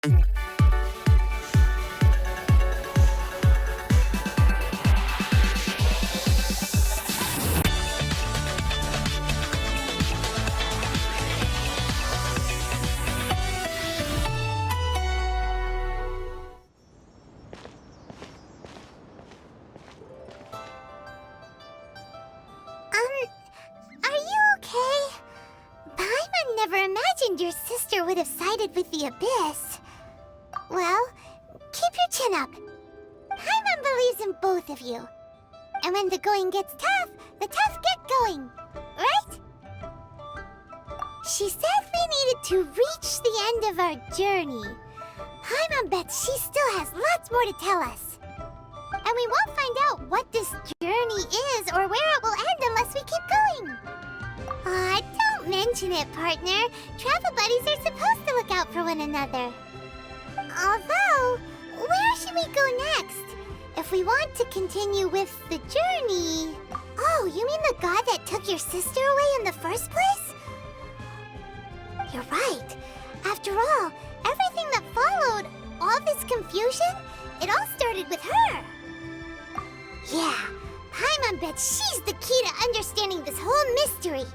Are you okay? Paimon never imagined your sister would have sided with the Abyss. Well, keep your chin up. Paimon believes in both of you. And when the going gets tough, the tough get going. Right? She said we needed to reach the end of our journey. Paimon bets she still has lots more to tell us. And we won't find out what this journey is or where it will end unless we keep going. Aw, don't mention it, partner. Travel buddies are supposed to look out for one another. Although, where should we go next? If we want to continue with the journey... Oh, you mean the god that took your sister away in the first place? You're right. After all, everything that followed, all this confusion, it all started with her. Yeah, Paimon bets she's the key to understanding this whole mystery.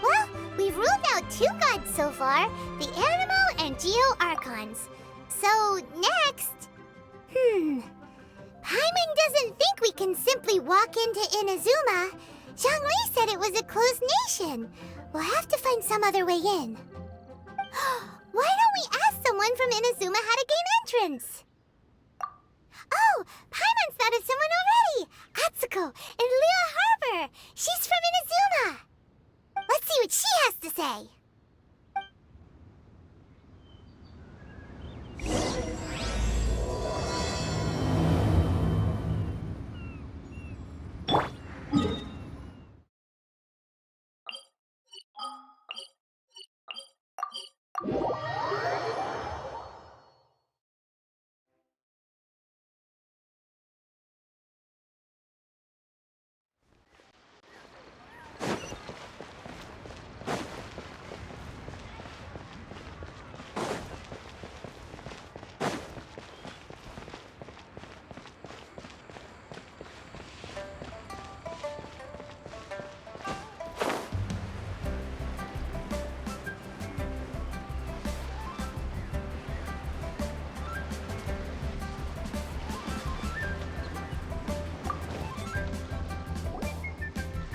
Well, we've ruled out 2 gods so far, the Animal and Geo Archons. So, next... Paimon doesn't think we can simply walk into Inazuma. Zhongli said it was a closed nation. We'll have to find some other way in. Why don't we ask someone from Inazuma how to gain entrance? Oh, Paimon's thought of someone already! Atsuko, in Liyue Harbor! She's from Inazuma! Let's see what she has to say!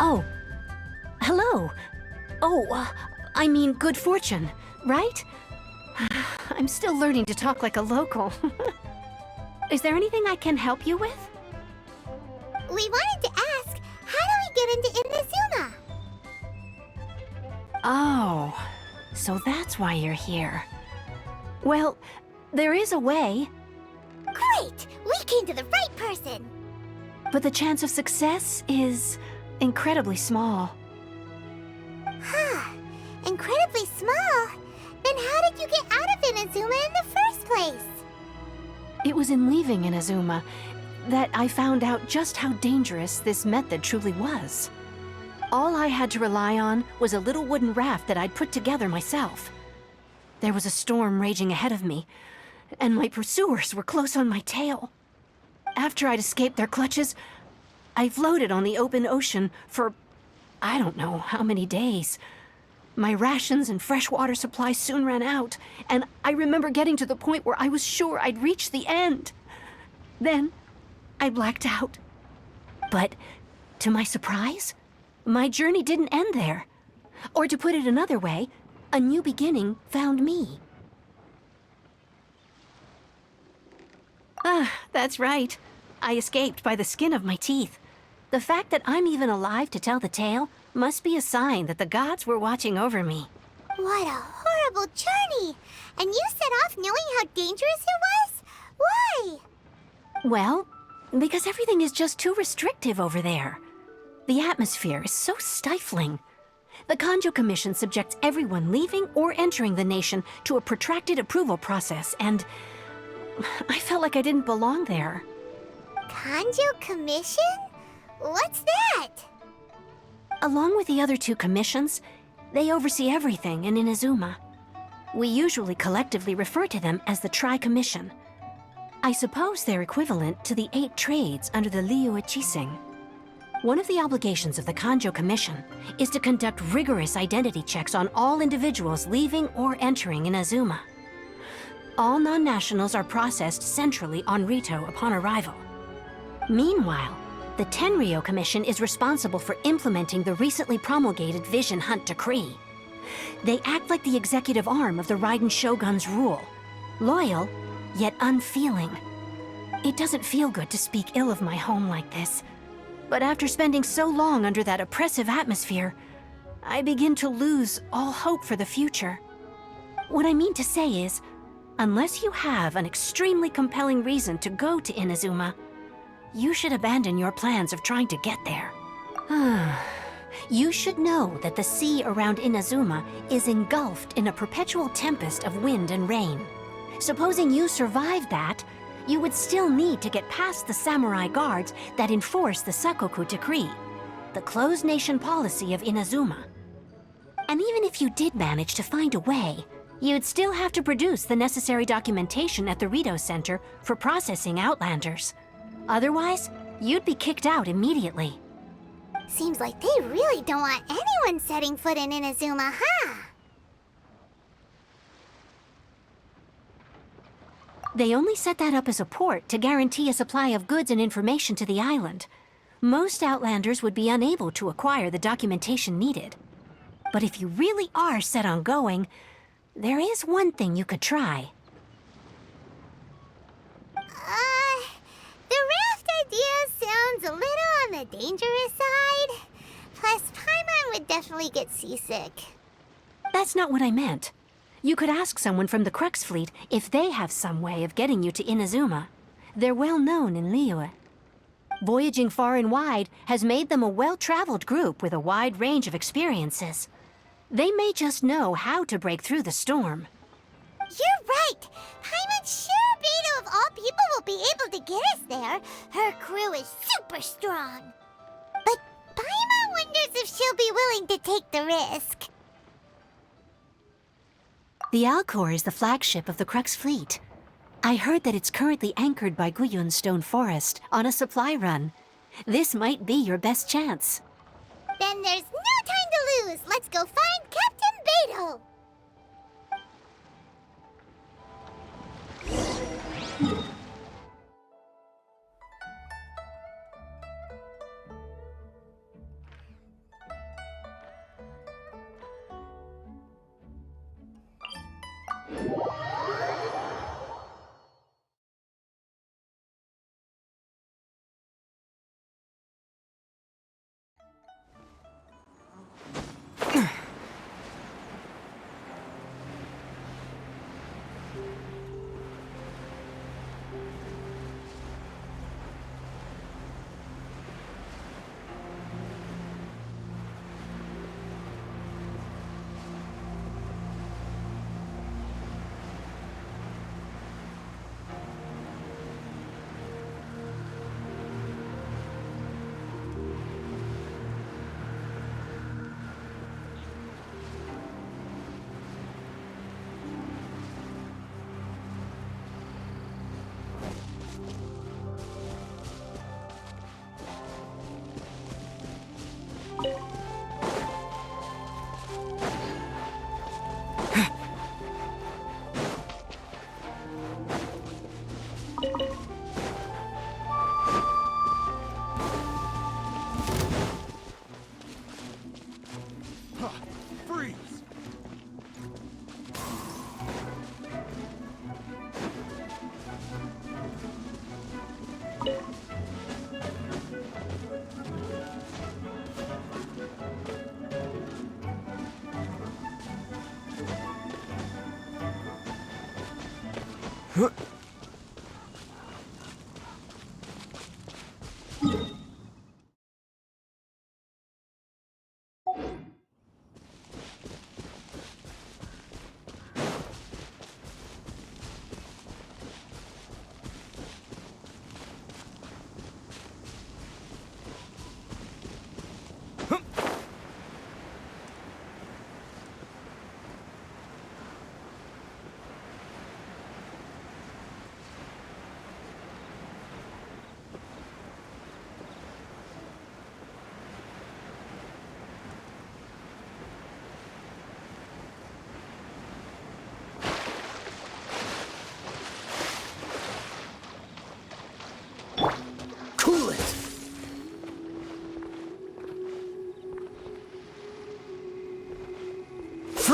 Oh. Hello. Oh, I mean good fortune, right? I'm still learning to talk like a local. Is there anything I can help you with? We wanted to ask, how do we get into Inazuma? Oh, so that's why you're here. Well, there is a way. Great! We came to the right person! But the chance of success is incredibly small. Huh. Incredibly small? Then how did you get out of Inazuma in the first place? It was in leaving Inazuma that I found out just how dangerous this method truly was. All I had to rely on was a little wooden raft that I'd put together myself. There was a storm raging ahead of me, and my pursuers were close on my tail. After I'd escaped their clutches, I floated on the open ocean for I don't know how many days. My rations and freshwater supplies soon ran out, and I remember getting to the point where I was sure I'd reach the end. Then, I blacked out. But, to my surprise, my journey didn't end there. Or to put it another way, a new beginning found me. Ah, that's right. I escaped by the skin of my teeth. The fact that I'm even alive to tell the tale must be a sign that the gods were watching over me. What a horrible journey! And you set off knowing how dangerous it was? Why? Well, because everything is just too restrictive over there. The atmosphere is so stifling. The Kanjo Commission subjects everyone leaving or entering the nation to a protracted approval process, and I felt like I didn't belong there. Kanjo Commission? What's that? Along with the other 2 commissions, they oversee everything in Inazuma. We usually collectively refer to them as the Tri-Commission. I suppose they're equivalent to the 8 trades under the Liu Chising. One of the obligations of the Kanjo Commission is to conduct rigorous identity checks on all individuals leaving or entering Inazuma. All non-nationals are processed centrally on Rito upon arrival. Meanwhile, the Tenryo Commission is responsible for implementing the recently promulgated Vision Hunt Decree. They act like the executive arm of the Raiden Shogun's rule, loyal, yet unfeeling. It doesn't feel good to speak ill of my home like this, but after spending so long under that oppressive atmosphere, I begin to lose all hope for the future. What I mean to say is, unless you have an extremely compelling reason to go to Inazuma, you should abandon your plans of trying to get there. You should know that the sea around Inazuma is engulfed in a perpetual tempest of wind and rain. Supposing you survived that, you would still need to get past the samurai guards that enforce the Sakoku Decree, the closed nation policy of Inazuma. And even if you did manage to find a way, you'd still have to produce the necessary documentation at the Rito Center for processing Outlanders. Otherwise, you'd be kicked out immediately. Seems like they really don't want anyone setting foot in Inazuma, huh? They only set that up as a port to guarantee a supply of goods and information to the island. Most Outlanders would be unable to acquire the documentation needed. But if you really are set on going, there is one thing you could try. The raft idea sounds a little on the dangerous side. Plus, Paimon would definitely get seasick. That's not what I meant. You could ask someone from the Crux Fleet if they have some way of getting you to Inazuma. They're well known in Liyue. Voyaging far and wide has made them a well-traveled group with a wide range of experiences. They may just know how to break through the storm. You're right! Paimon sure Beto of all people will be able to get us there. Her crew is super strong. But Paimon wonders if she'll be willing to take the risk. The Alcor is the flagship of the Crux Fleet. I heard that it's currently anchored by Guyun's Stone Forest on a supply run. This might be your best chance. Then there's no time to lose. Let's go find Captain Beto. Freeze!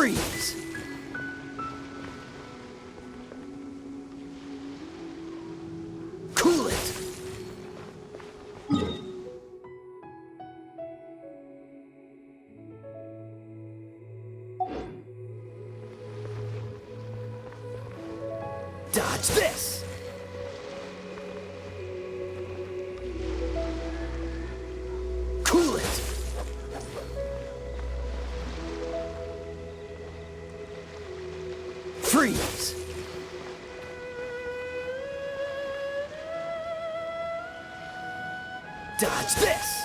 Freeze! Cool it! Dodge this! Cool it! Freeze! Dodge this!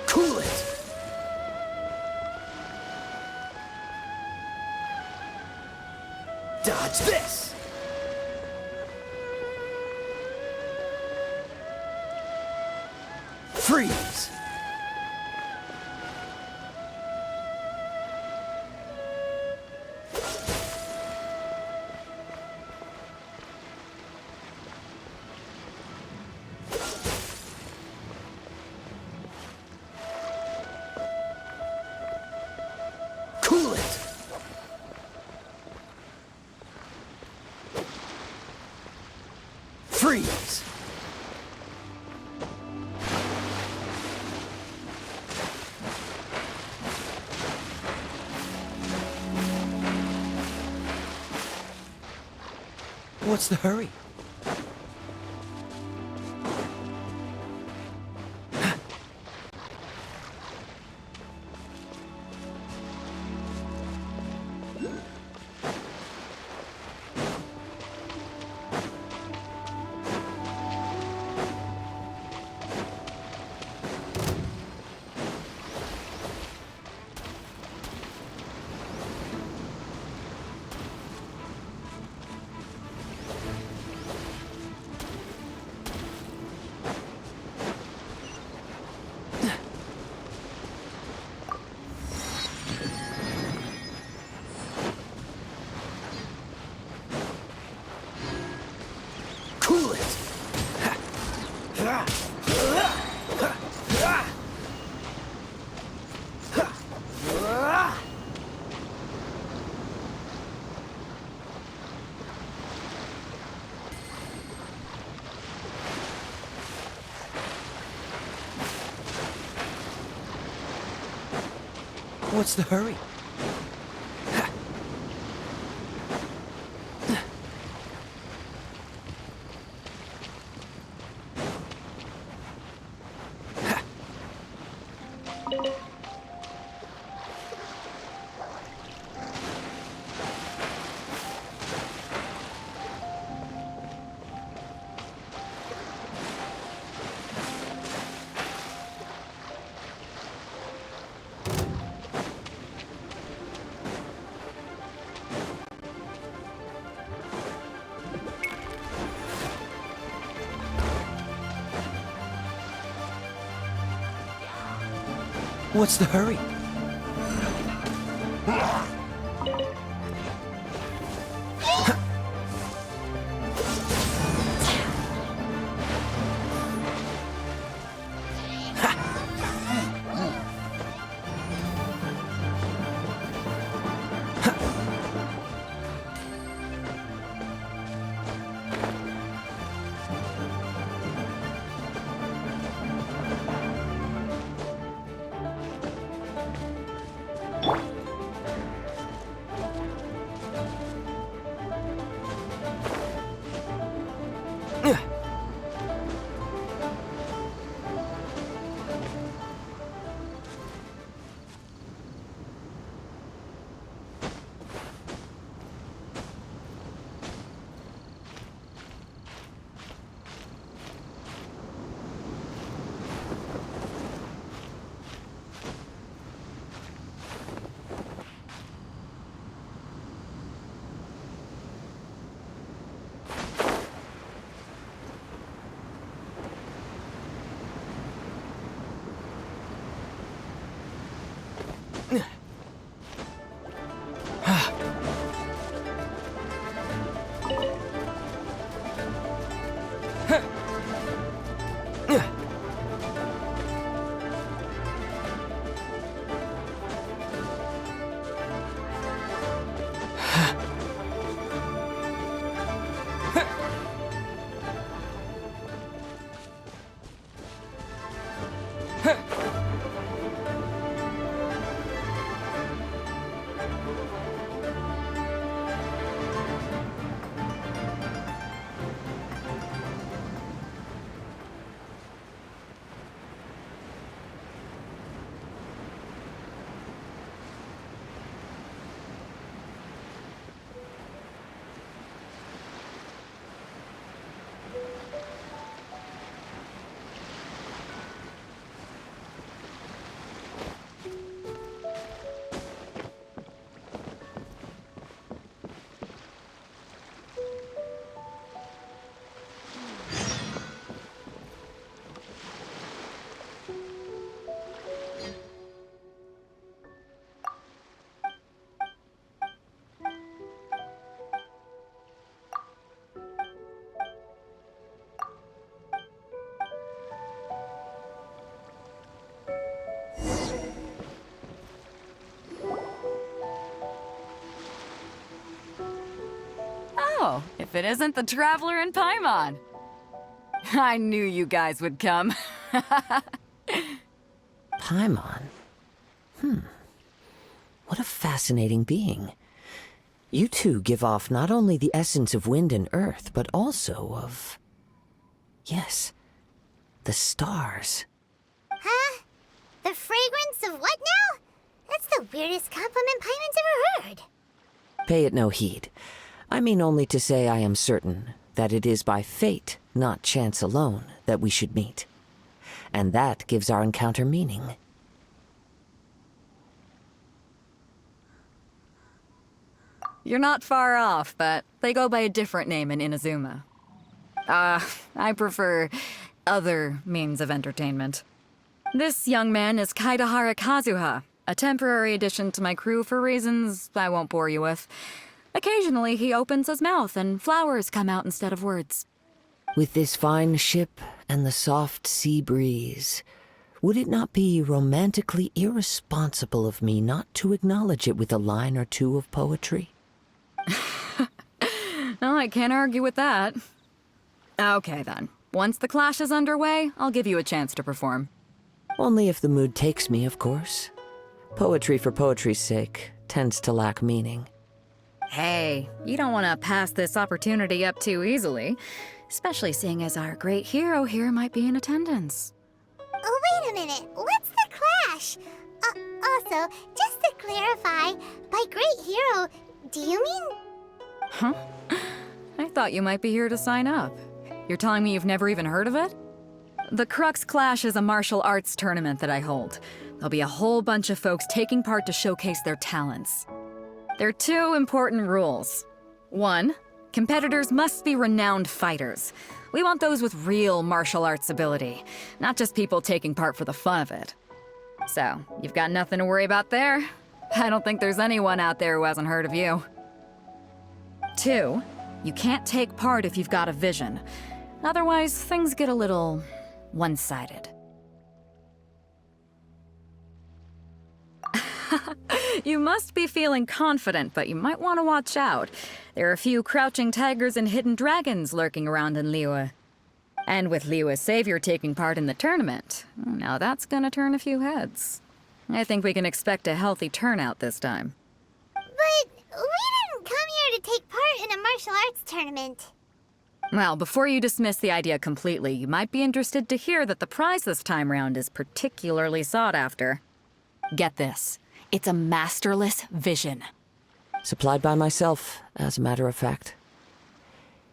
Cool it! Dodge this! Freeze! Cool it! Freeze! What's the hurry? Cool it! What's the hurry? What's the hurry? Oh, if it isn't the Traveler and Paimon. I knew you guys would come. Paimon? What a fascinating being. You two give off not only the essence of wind and earth, but also of... yes, the stars. Huh? The fragrance of what now? That's the weirdest compliment Paimon's ever heard. Pay it no heed. I mean only to say I am certain that it is by fate, not chance alone, that we should meet. And that gives our encounter meaning. You're not far off, but they go by a different name in Inazuma. I prefer other means of entertainment. This young man is Kaidahara Kazuha, a temporary addition to my crew for reasons I won't bore you with. Occasionally, he opens his mouth and flowers come out instead of words. With this fine ship and the soft sea breeze, would it not be romantically irresponsible of me not to acknowledge it with a line or two of poetry? Well, I can't argue with that. Okay, then. Once the clash is underway, I'll give you a chance to perform. Only if the mood takes me, of course. Poetry for poetry's sake tends to lack meaning. Hey, you don't want to pass this opportunity up too easily, especially seeing as our great hero here might be in attendance. Oh, wait a minute. What's the clash? Also, just to clarify, by great hero, do you mean... Huh? I thought you might be here to sign up. You're telling me you've never even heard of it? The Crux Clash is a martial arts tournament that I hold. There'll be a whole bunch of folks taking part to showcase their talents. There are two important rules. One, competitors must be renowned fighters. We want those with real martial arts ability, not just people taking part for the fun of it. So, you've got nothing to worry about there. I don't think there's anyone out there who hasn't heard of you. Two, you can't take part if you've got a vision. Otherwise, things get a little one-sided. You must be feeling confident, but you might want to watch out. There are a few crouching tigers and hidden dragons lurking around in Liyue. And with Liyue's savior taking part in the tournament, now that's gonna turn a few heads. I think we can expect a healthy turnout this time. But we didn't come here to take part in a martial arts tournament. Well, before you dismiss the idea completely, you might be interested to hear that the prize this time round is particularly sought after. Get this. It's a masterless vision. Supplied by myself, as a matter of fact.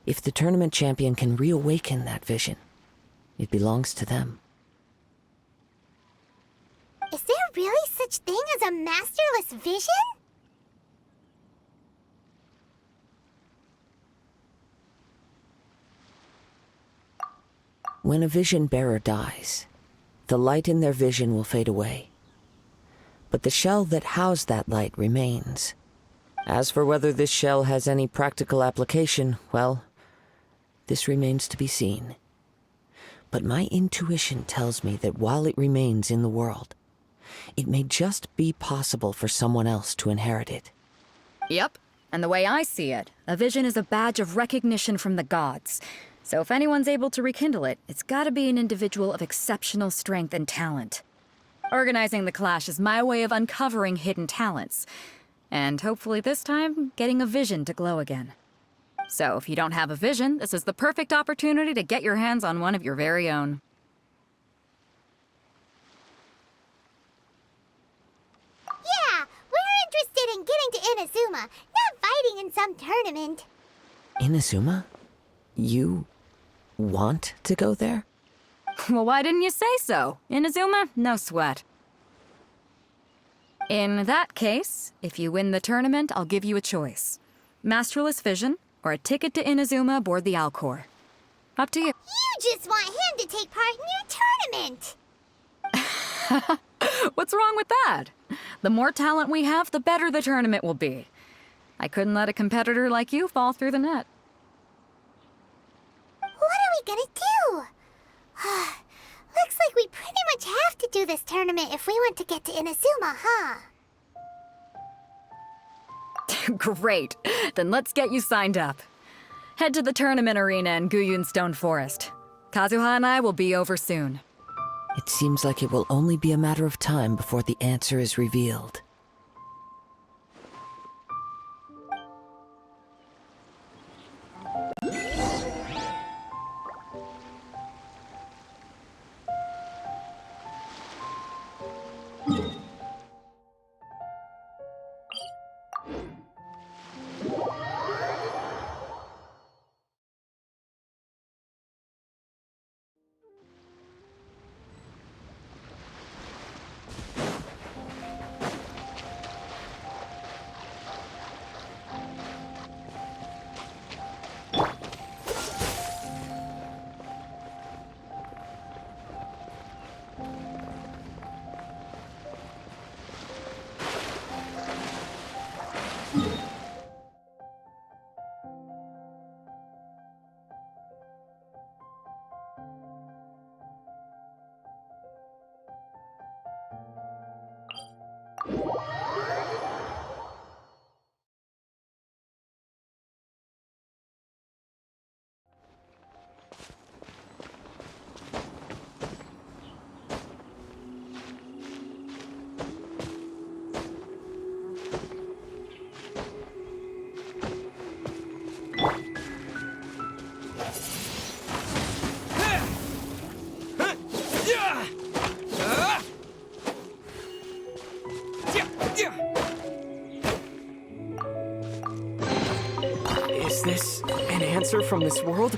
If the tournament champion can reawaken that vision, it belongs to them. Is there really such thing as a masterless vision? When a vision bearer dies, the light in their vision will fade away. But the shell that housed that light remains. As for whether this shell has any practical application, well, this remains to be seen. But my intuition tells me that while it remains in the world, it may just be possible for someone else to inherit it. Yep. And the way I see it, a vision is a badge of recognition from the gods. So if anyone's able to rekindle it, it's gotta be an individual of exceptional strength and talent. Organizing the clash is my way of uncovering hidden talents. And hopefully this time, getting a vision to glow again. So if you don't have a vision, this is the perfect opportunity to get your hands on one of your very own. Yeah, we're interested in getting to Inazuma, not fighting in some tournament. Inazuma? You want to go there? Well, why didn't you say so? Inazuma? No sweat. In that case, if you win the tournament, I'll give you a choice. Masterless Vision, or a ticket to Inazuma aboard the Alcor. Up to you. You just want him to take part in your tournament. What's wrong with that? The more talent we have, the better the tournament will be. I couldn't let a competitor like you fall through the net. What are we gonna do? Looks like we pretty much have to do this tournament if we want to get to Inazuma, huh? Great. Then let's get you signed up. Head to the tournament arena in Guyun Stone Forest. Kazuha and I will be over soon. It seems like it will only be a matter of time before the answer is revealed. Is this an answer from this world?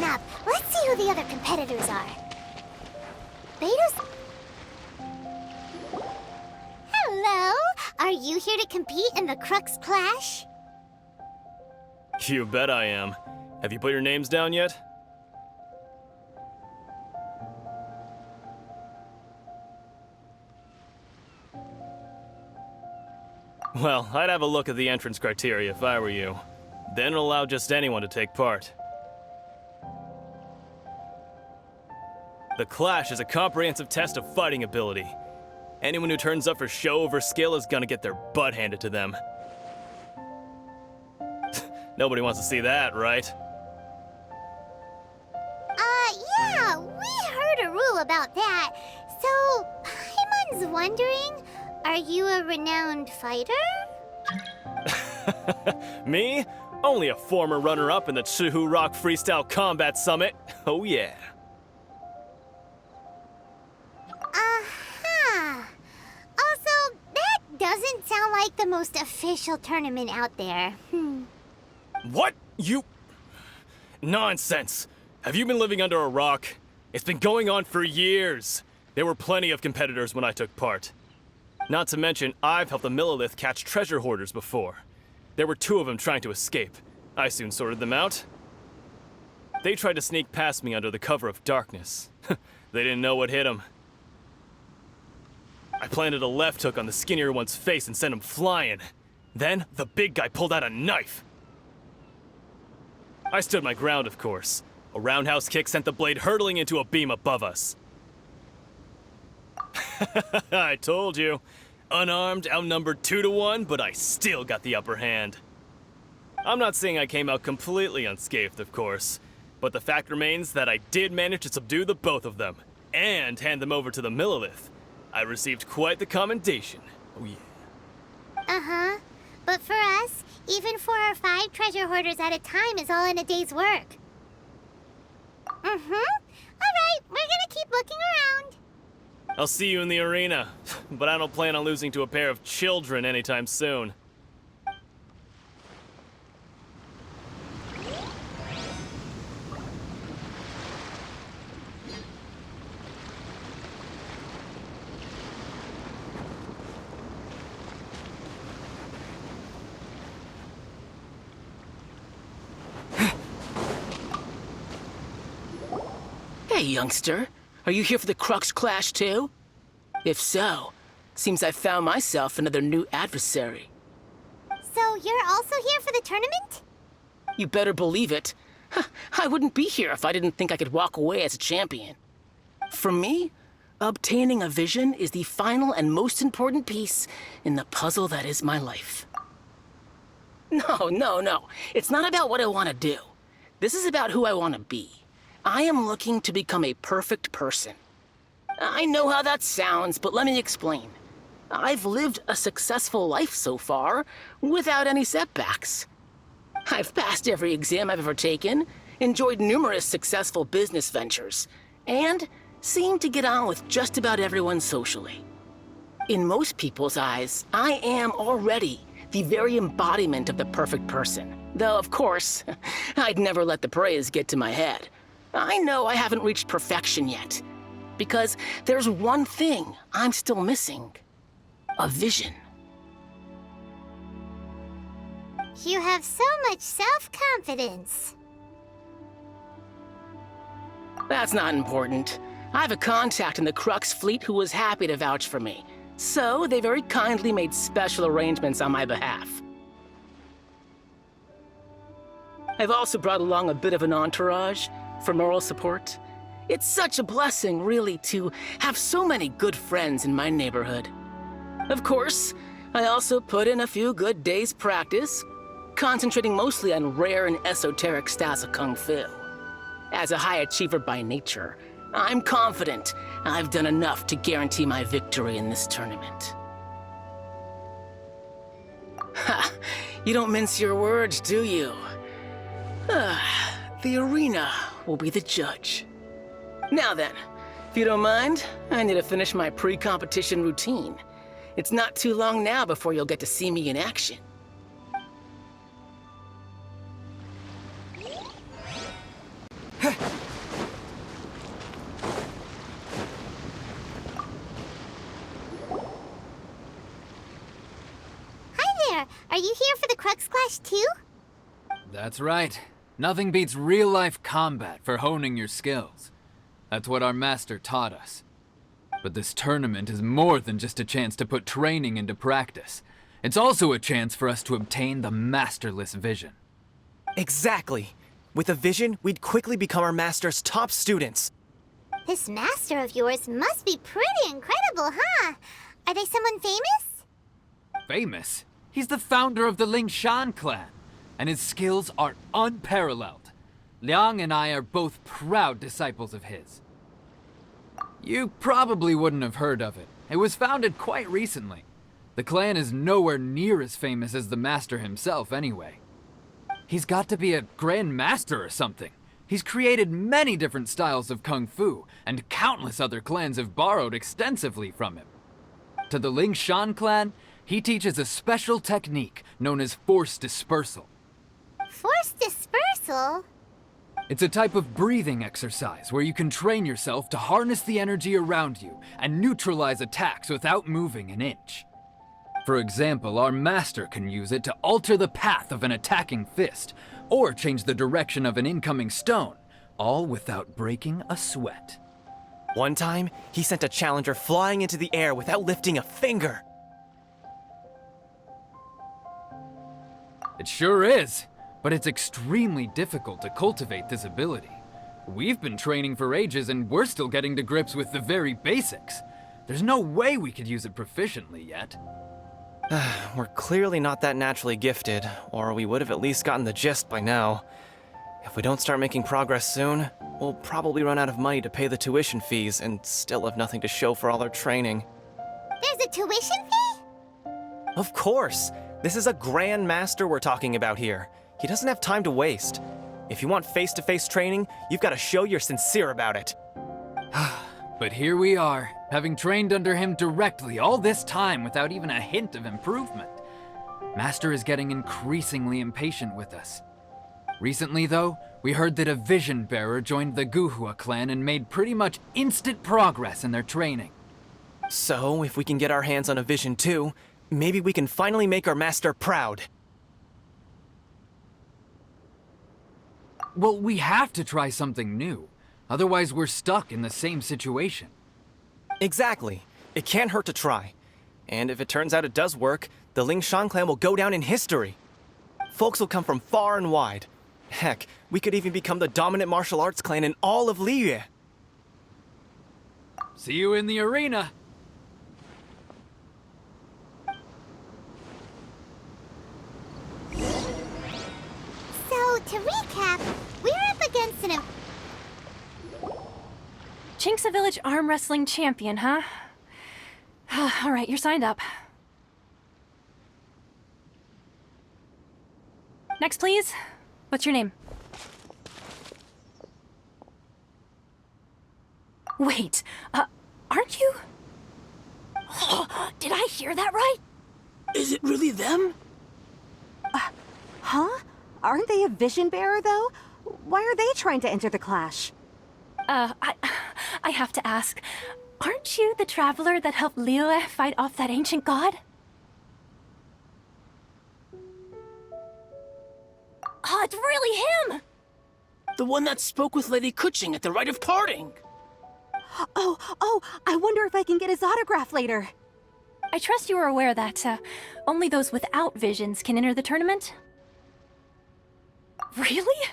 up. Let's see who the other competitors are. Beta's... Hello? Are you here to compete in the Crux Clash? You bet I am. Have you put your names down yet? Well, I'd have a look at the entrance criteria if I were you. Then it'll allow just anyone to take part. The Clash is a comprehensive test of fighting ability. Anyone who turns up for show over skill is gonna get their butt handed to them. Nobody wants to see that, right? Yeah, we heard a rule about that. So, Paimon's wondering, are you a renowned fighter? Me? Only a former runner-up in the Chihu Rock Freestyle Combat Summit. Oh yeah. Also, that doesn't sound like the most official tournament out there. What? You... Nonsense. Have you been living under a rock? It's been going on for years. There were plenty of competitors when I took part. Not to mention, I've helped the Millilith catch treasure hoarders before. There were 2 of them trying to escape. I soon sorted them out. They tried to sneak past me under the cover of darkness. They didn't know what hit them. I planted a left hook on the skinnier one's face and sent him flying. Then, the big guy pulled out a knife. I stood my ground, of course. A roundhouse kick sent the blade hurtling into a beam above us. I told you. Unarmed, outnumbered 2 to 1, but I still got the upper hand. I'm not saying I came out completely unscathed, of course, but the fact remains that I did manage to subdue the both of them, and hand them over to the Millilith. I received quite the commendation. Oh yeah. Uh-huh. But for us, even 4 or 5 treasure hoarders at a time is all in a day's work. Mm-hmm. All right, we're gonna keep looking around. I'll see you in the arena, but I don't plan on losing to a pair of children anytime soon. Hey, youngster. Are you here for the Crux Clash, too? If so, seems I found myself another new adversary. So you're also here for the tournament? You better believe it. I wouldn't be here if I didn't think I could walk away as a champion. For me, obtaining a vision is the final and most important piece in the puzzle that is my life. No. It's not about what I want to do. This is about who I want to be. I am looking to become a perfect person. I know how that sounds, but let me explain. I've lived a successful life so far, without any setbacks. I've passed every exam I've ever taken, enjoyed numerous successful business ventures, and seem to get on with just about everyone socially. In most people's eyes, I am already the very embodiment of the perfect person. Though, of course, I'd never let the praise get to my head. I know I haven't reached perfection yet, because there's one thing I'm still missing. A vision. You have so much self-confidence. That's not important. I have a contact in the Crux fleet who was happy to vouch for me, so they very kindly made special arrangements on my behalf. I've also brought along a bit of an entourage for moral support. It's such a blessing, really, to have so many good friends in my neighborhood. Of course, I also put in a few good days' practice, concentrating mostly on rare and esoteric styles of Kung Fu. As a high achiever by nature, I'm confident I've done enough to guarantee my victory in this tournament. Ha! You don't mince your words, do you? The arena will be the judge. Now then, if you don't mind, I need to finish my pre-competition routine. It's not too long now before you'll get to see me in action. Are you here for the Crux Clash too? That's right. Nothing beats real-life combat for honing your skills. That's what our master taught us. But this tournament is more than just a chance to put training into practice. It's also a chance for us to obtain the masterless vision. Exactly. With a vision, we'd quickly become our master's top students. This master of yours must be pretty incredible, huh? Are they someone famous? Famous? He's the founder of the Lingshan clan, and his skills are unparalleled. Liang and I are both proud disciples of his. You probably wouldn't have heard of it. It was founded quite recently. The clan is nowhere near as famous as the master himself anyway. He's got to be a grand master or something. He's created many different styles of kung fu, and countless other clans have borrowed extensively from him. To the Lingshan clan, he teaches a special technique known as force dispersal. Force dispersal? It's a type of breathing exercise where you can train yourself to harness the energy around you and neutralize attacks without moving an inch. For example, our master can use it to alter the path of an attacking fist, or change the direction of an incoming stone, all without breaking a sweat. One time, he sent a challenger flying into the air without lifting a finger. It sure is, but it's extremely difficult to cultivate this ability. We've been training for ages and we're still getting to grips with the very basics. There's no way we could use it proficiently yet. We're clearly not that naturally gifted, or we would have at least gotten the gist by now. If we don't start making progress soon, we'll probably run out of money to pay the tuition fees and still have nothing to show for all our training. There's a tuition fee? Of course! This is a Grand Master we're talking about here. He doesn't have time to waste. If you want face-to-face training, you've got to show you're sincere about it. But here we are, having trained under him directly all this time without even a hint of improvement. Master is getting increasingly impatient with us. Recently, though, we heard that a vision bearer joined the Guhua clan and made pretty much instant progress in their training. So, if we can get our hands on a vision too, maybe we can finally make our master proud. Well, we have to try something new. Otherwise, we're stuck in the same situation. Exactly. It can't hurt to try. And if it turns out it does work, the Lingshan clan will go down in history. Folks will come from far and wide. Heck, we could even become the dominant martial arts clan in all of Liyue. See you in the arena. So, to recap, we're up against an... Chink's a village arm wrestling champion, huh? All right, you're signed up. Next, please. What's your name? Wait, aren't you? Did I hear that right? Is it really them? Huh? Aren't they a vision bearer, though? Why are they trying to enter the clash? I have to ask, aren't you the traveler that helped Liyue fight off that ancient god? Oh, it's really him! The one that spoke with Lady Kuching at the rite of parting. Oh, I wonder if I can get his autograph later. I trust you are aware that only those without visions can enter the tournament? Really?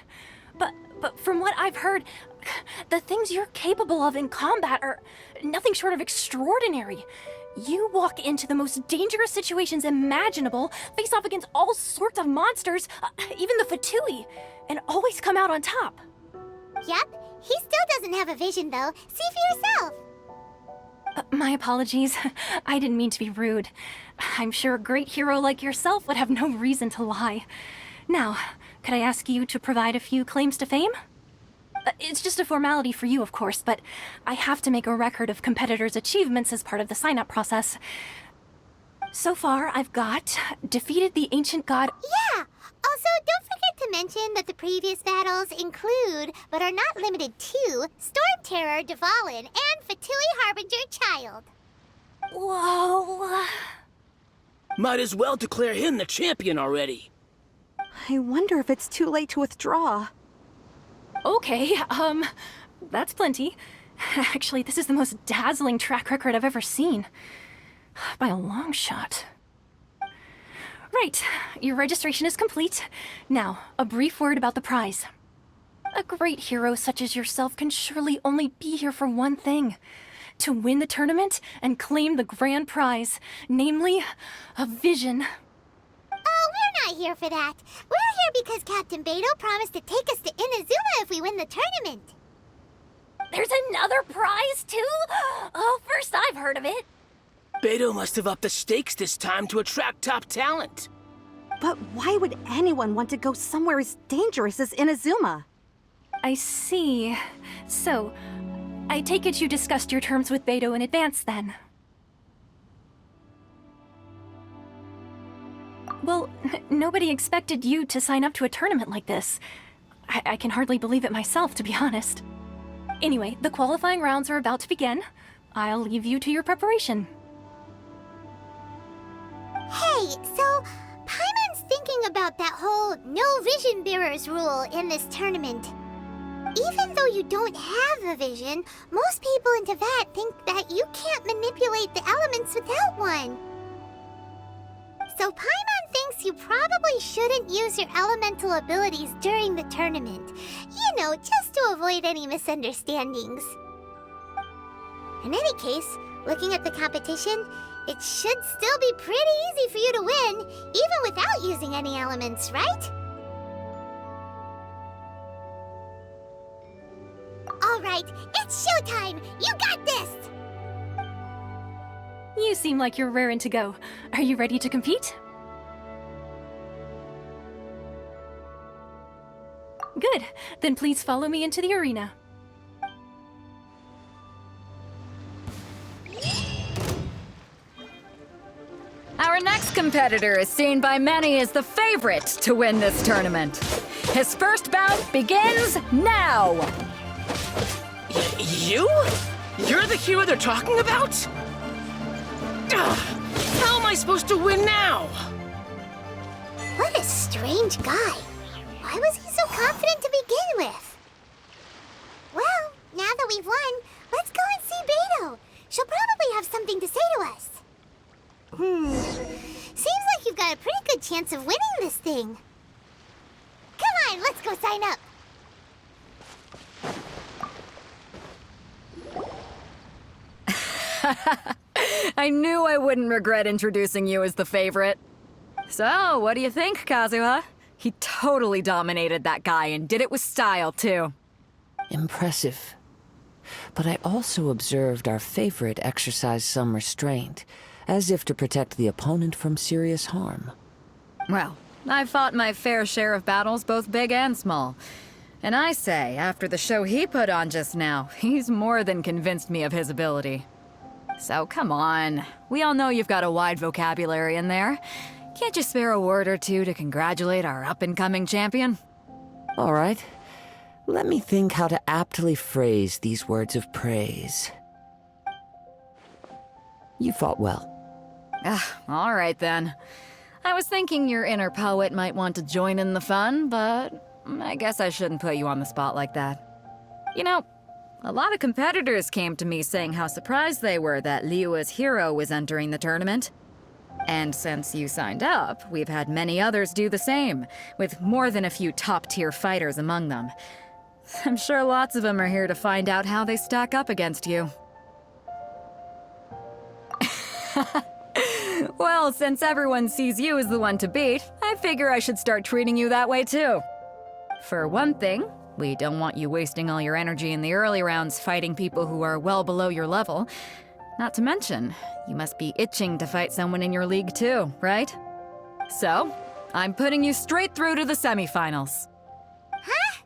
But from what I've heard, the things you're capable of in combat are nothing short of extraordinary. You walk into the most dangerous situations imaginable, face off against all sorts of monsters, even the Fatui, and always come out on top. Yep, he still doesn't have a vision though. See for yourself. My apologies. I didn't mean to be rude. I'm sure a great hero like yourself would have no reason to lie. Now, could I ask you to provide a few claims to fame? It's just a formality for you, of course, but I have to make a record of competitors' achievements as part of the sign-up process. So far, I've got defeated the ancient god... Yeah! Also, don't forget to mention that the previous battles include, but are not limited to, Storm Terror, Dvalin, and Fatui Harbinger Child. Whoa... Might as well declare him the champion already. I wonder if it's too late to withdraw. Okay, that's plenty. Actually, this is the most dazzling track record I've ever seen. By a long shot. Right, your registration is complete. Now, a brief word about the prize. A great hero such as yourself can surely only be here for one thing. To win the tournament and claim the grand prize, namely, a vision. Oh, we're not here for that. We're here because Captain Beto promised to take us to Inazuma if we win the tournament. There's another prize, too? Oh, first I've heard of it. Beto must have upped the stakes this time to attract top talent. But why would anyone want to go somewhere as dangerous as Inazuma? I see. So, I take it you discussed your terms with Beto in advance, then? Well, nobody expected you to sign up to a tournament like this. I can hardly believe it myself, to be honest. Anyway, the qualifying rounds are about to begin. I'll leave you to your preparation. Hey, so Paimon's thinking about that whole no vision bearers rule in this tournament. Even though you don't have a vision, most people in Teyvat think that you can't manipulate the elements without one. So Paimon thinks you probably shouldn't use your elemental abilities during the tournament. You know, just to avoid any misunderstandings. In any case, looking at the competition, it should still be pretty easy for you to win, even without using any elements, right? Alright, it's showtime! You got this! You seem like you're raring to go. Are you ready to compete? Good. Then please follow me into the arena. Our next competitor is seen by many as the favorite to win this tournament. His first bout begins now! You? You're the hero they're talking about? Ugh, how am I supposed to win now? What a strange guy. Why was he so confident to begin with? Well, now that we've won, let's go and see Beto. She'll probably have something to say to us. Seems like you've got a pretty good chance of winning this thing. Come on, let's go sign up. I knew I wouldn't regret introducing you as the favorite. So, what do you think, Kazuha? He totally dominated that guy and did it with style, too. Impressive. But I also observed our favorite exercise some restraint, as if to protect the opponent from serious harm. Well, I've fought my fair share of battles, both big and small. And I say, after the show he put on just now, he's more than convinced me of his ability. So come on, we all know you've got a wide vocabulary in there. Can't you spare a word or two to congratulate our up-and-coming champion? All right. Let me think how to aptly phrase these words of praise. You fought well. All right then. I was thinking your inner poet might want to join in the fun, but I guess I shouldn't put you on the spot like that. You know, a lot of competitors came to me saying how surprised they were that Liyue's hero was entering the tournament. And since you signed up, we've had many others do the same, with more than a few top-tier fighters among them. I'm sure lots of them are here to find out how they stack up against you. Well, since everyone sees you as the one to beat, I figure I should start treating you that way too. For one thing, we don't want you wasting all your energy in the early rounds fighting people who are well below your level. Not to mention, you must be itching to fight someone in your league too, right? So, I'm putting you straight through to the semifinals. Huh?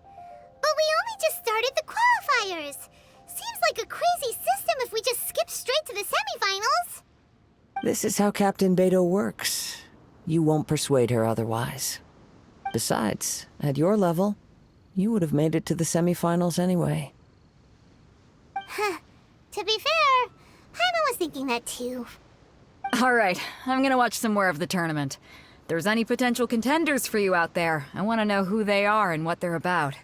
But we only just started the qualifiers. Seems like a crazy system if we just skip straight to the semifinals. This is how Captain Beto works. You won't persuade her otherwise. Besides, at your level, you would have made it to the semifinals anyway. Huh. To be fair, Paimon was thinking that too. All right, I'm gonna watch some more of the tournament. If there's any potential contenders for you out there, I want to know who they are and what they're about.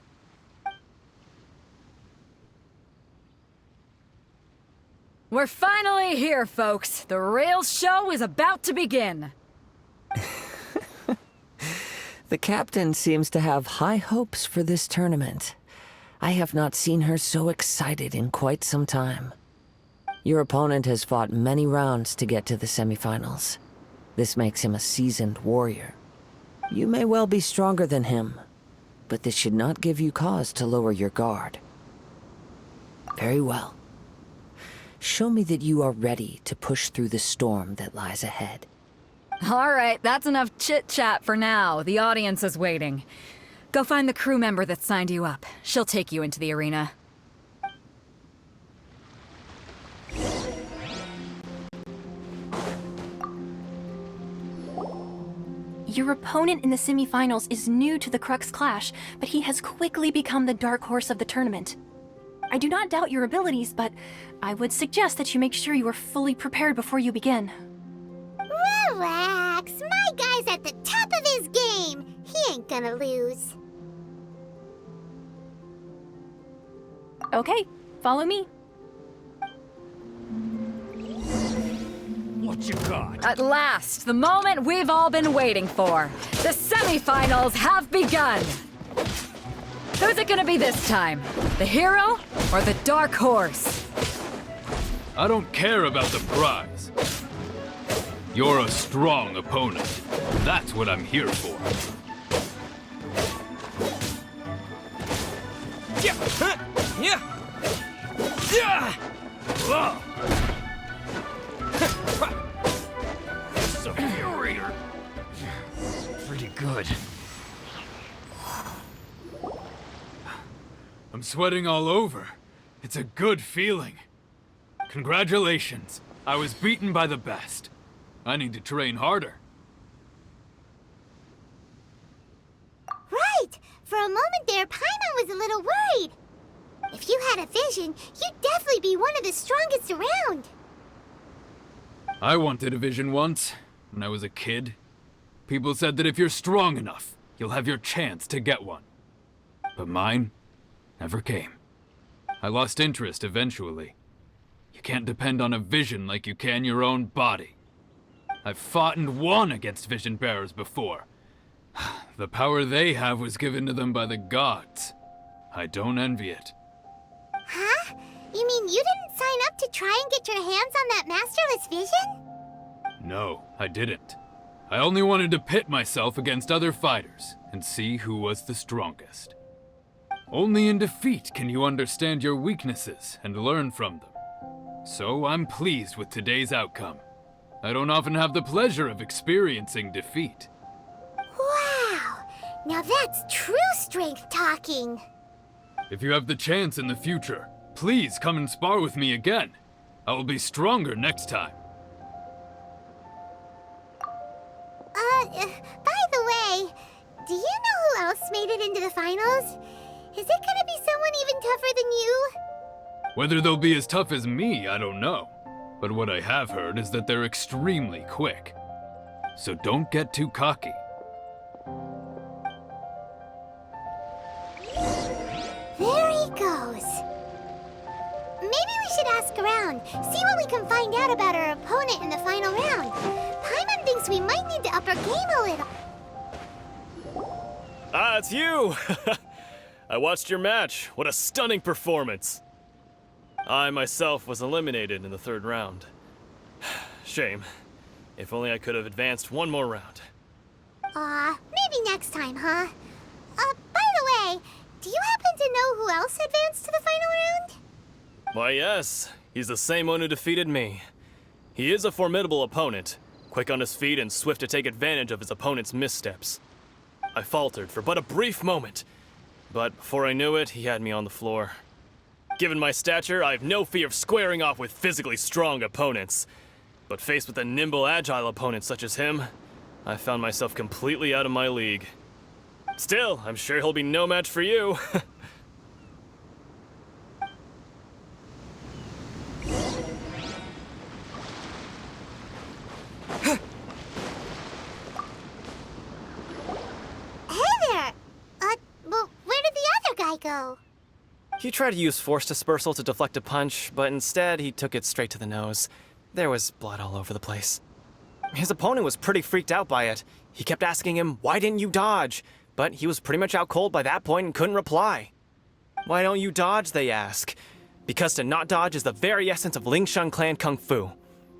We're finally here, folks. The real show is about to begin. The captain seems to have high hopes for this tournament. I have not seen her so excited in quite some time. Your opponent has fought many rounds to get to the semifinals. This makes him a seasoned warrior. You may well be stronger than him, but this should not give you cause to lower your guard. Very well. Show me that you are ready to push through the storm that lies ahead. All right, that's enough chit-chat for now. The audience is waiting. Go find the crew member that signed you up. She'll take you into the arena. Your opponent in the semifinals is new to the Crux Clash, but he has quickly become the dark horse of the tournament. I do not doubt your abilities, but I would suggest that you make sure you are fully prepared before you begin. Relax. My guy's at the top of his game. He ain't gonna lose. Okay, follow me. What you got? At last, the moment we've all been waiting for. The semifinals have begun. Who's it gonna be this time? The hero or the dark horse? I don't care about the prize. You're a strong opponent. That's what I'm here for. Yeah! Huh! Yeah! Yeah! Whoa! Superior. Pretty good. I'm sweating all over. It's a good feeling. Congratulations. I was beaten by the best. I need to train harder. Right! For a moment there, Paimon was a little worried. If you had a vision, you'd definitely be one of the strongest around. I wanted a vision once, when I was a kid. People said that if you're strong enough, you'll have your chance to get one. But mine never came. I lost interest eventually. You can't depend on a vision like you can your own body. I've fought and won against vision bearers before. The power they have was given to them by the gods. I don't envy it. Huh? You mean you didn't sign up to try and get your hands on that masterless vision? No, I didn't. I only wanted to pit myself against other fighters and see who was the strongest. Only in defeat can you understand your weaknesses and learn from them. So I'm pleased with today's outcome. I don't often have the pleasure of experiencing defeat. Wow! Now that's true strength talking. If you have the chance in the future, please come and spar with me again. I will be stronger next time. By the way, do you know who else made it into the finals? Is it gonna be someone even tougher than you? Whether they'll be as tough as me, I don't know. But what I have heard is that they're extremely quick. So don't get too cocky. There he goes. Maybe we should ask around, see what we can find out about our opponent in the final round. Paimon thinks we might need to up our game a little. Ah, it's you! I watched your match. What a stunning performance. I myself was eliminated in the third round. Shame. If only I could have advanced one more round. Maybe next time, huh? By the way, do you happen to know who else advanced to the final round? Why, yes. He's the same one who defeated me. He is a formidable opponent, quick on his feet and swift to take advantage of his opponent's missteps. I faltered for but a brief moment, but before I knew it, he had me on the floor. Given my stature, I have no fear of squaring off with physically strong opponents. But faced with a nimble, agile opponent such as him, I found myself completely out of my league. Still, I'm sure he'll be no match for you. though. He tried to use force dispersal to deflect a punch, but instead he took it straight to the nose. There was blood all over the place. His opponent was pretty freaked out by it. He kept asking him, "Why didn't you dodge?" But he was pretty much out cold by that point and couldn't reply. "Why don't you dodge?" they ask. Because to not dodge is the very essence of Lingshan clan kung fu.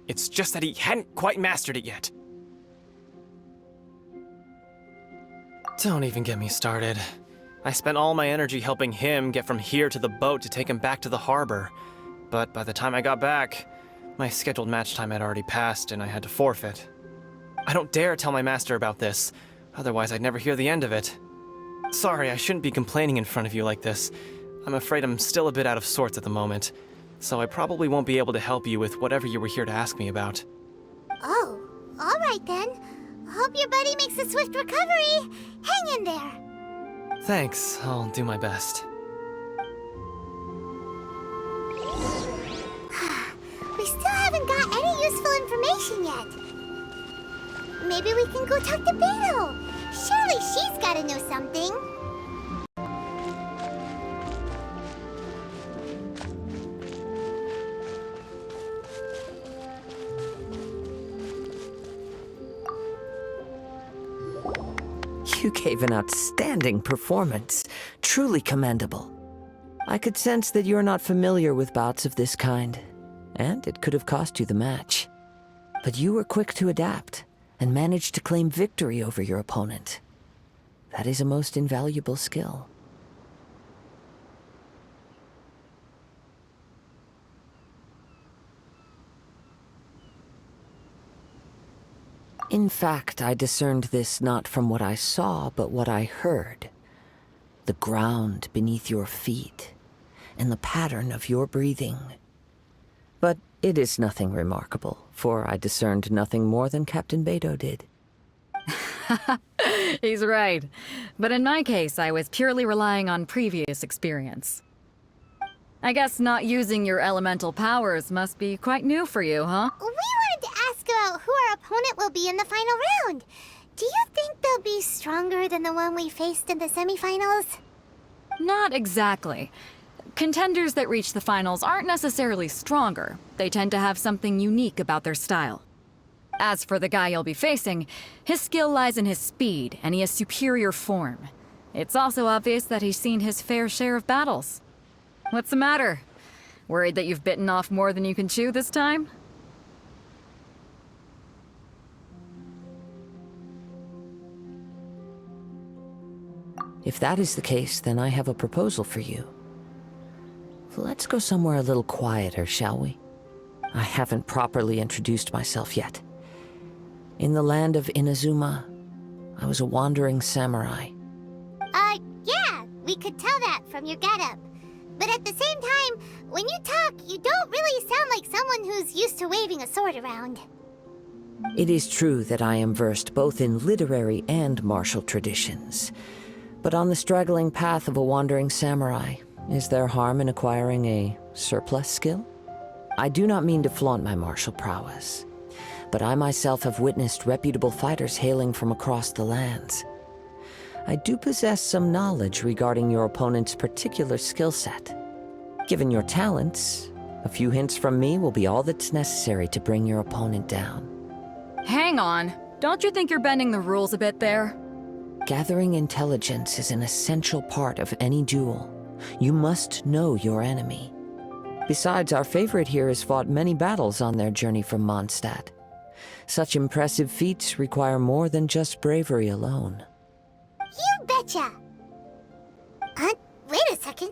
It's just that he hadn't quite mastered it yet. Don't even get me started. I spent all my energy helping him get from here to the boat to take him back to the harbor. But by the time I got back, my scheduled match time had already passed and I had to forfeit. I don't dare tell my master about this, otherwise I'd never hear the end of it. Sorry, I shouldn't be complaining in front of you like this. I'm afraid I'm still a bit out of sorts at the moment, so I probably won't be able to help you with whatever you were here to ask me about. Oh, alright then. Hope your buddy makes a swift recovery. Hang in there. Thanks, I'll do my best. We still haven't got any useful information yet. Maybe we can go talk to Beto. Surely she's gotta know something. You gave an outstanding performance. Truly commendable. I could sense that you're not familiar with bouts of this kind, and it could have cost you the match. But you were quick to adapt, and managed to claim victory over your opponent. That is a most invaluable skill. In fact, I discerned this not from what I saw, but what I heard. The ground beneath your feet, and the pattern of your breathing. But it is nothing remarkable, for I discerned nothing more than Captain Beto did. He's right. But in my case, I was purely relying on previous experience. I guess not using your elemental powers must be quite new for you, huh? We wanted to ask about who our opponent will be in the final round. Do you think they'll be stronger than the one we faced in the semifinals? Not exactly. Contenders that reach the finals aren't necessarily stronger. They tend to have something unique about their style. As for the guy you'll be facing, his skill lies in his speed, and he has superior form. It's also obvious that he's seen his fair share of battles. What's the matter? Worried that you've bitten off more than you can chew this time? If that is the case, then I have a proposal for you. Let's go somewhere a little quieter, shall we? I haven't properly introduced myself yet. In the land of Inazuma, I was a wandering samurai. Yeah, we could tell that from your getup. But at the same time, when you talk, you don't really sound like someone who's used to waving a sword around. It is true that I am versed both in literary and martial traditions. But on the straggling path of a wandering samurai, is there harm in acquiring a surplus skill? I do not mean to flaunt my martial prowess, but I myself have witnessed reputable fighters hailing from across the lands. I do possess some knowledge regarding your opponent's particular skill set. Given your talents, a few hints from me will be all that's necessary to bring your opponent down. Hang on. Don't you think you're bending the rules a bit there? Gathering intelligence is an essential part of any duel. You must know your enemy. Besides, our favorite here has fought many battles on their journey from Mondstadt. Such impressive feats require more than just bravery alone. You betcha! Wait a second.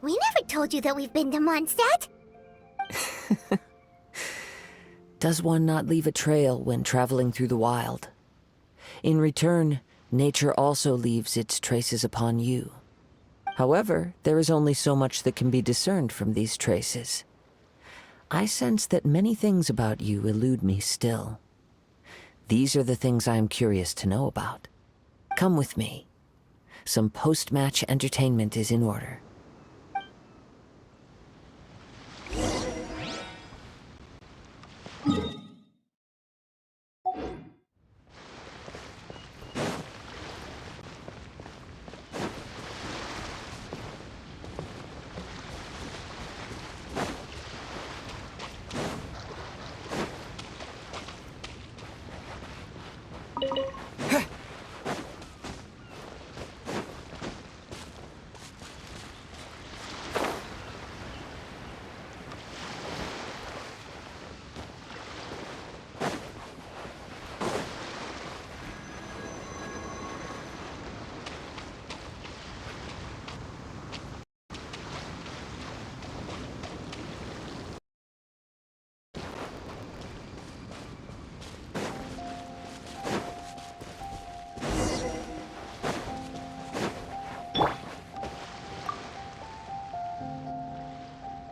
We never told you that we've been to Mondstadt. Does one not leave a trail when traveling through the wild? In return, nature also leaves its traces upon you. However, there is only so much that can be discerned from these traces. I sense that many things about you elude me still. These are the things I am curious to know about. Come with me. Some post-match entertainment is in order.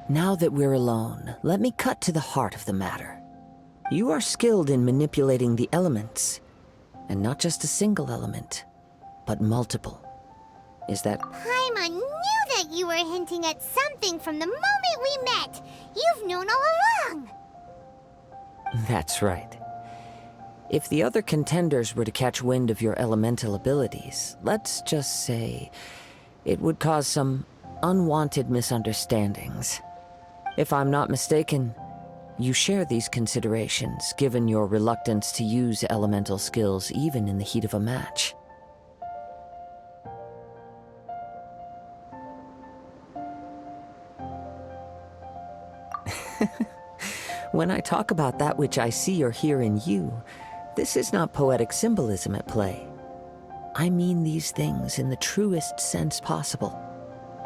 Now that we're alone, let me cut to the heart of the matter. You are skilled in manipulating the elements, and not just a single element, but multiple. Is that... Paimon knew that you were hinting at something from the moment we met. You've known all along. That's right. If the other contenders were to catch wind of your elemental abilities, let's just say it would cause some unwanted misunderstandings. If I'm not mistaken, you share these considerations, given your reluctance to use elemental skills even in the heat of a match. When I talk about that which I see or hear in you, this is not poetic symbolism at play. I mean these things in the truest sense possible.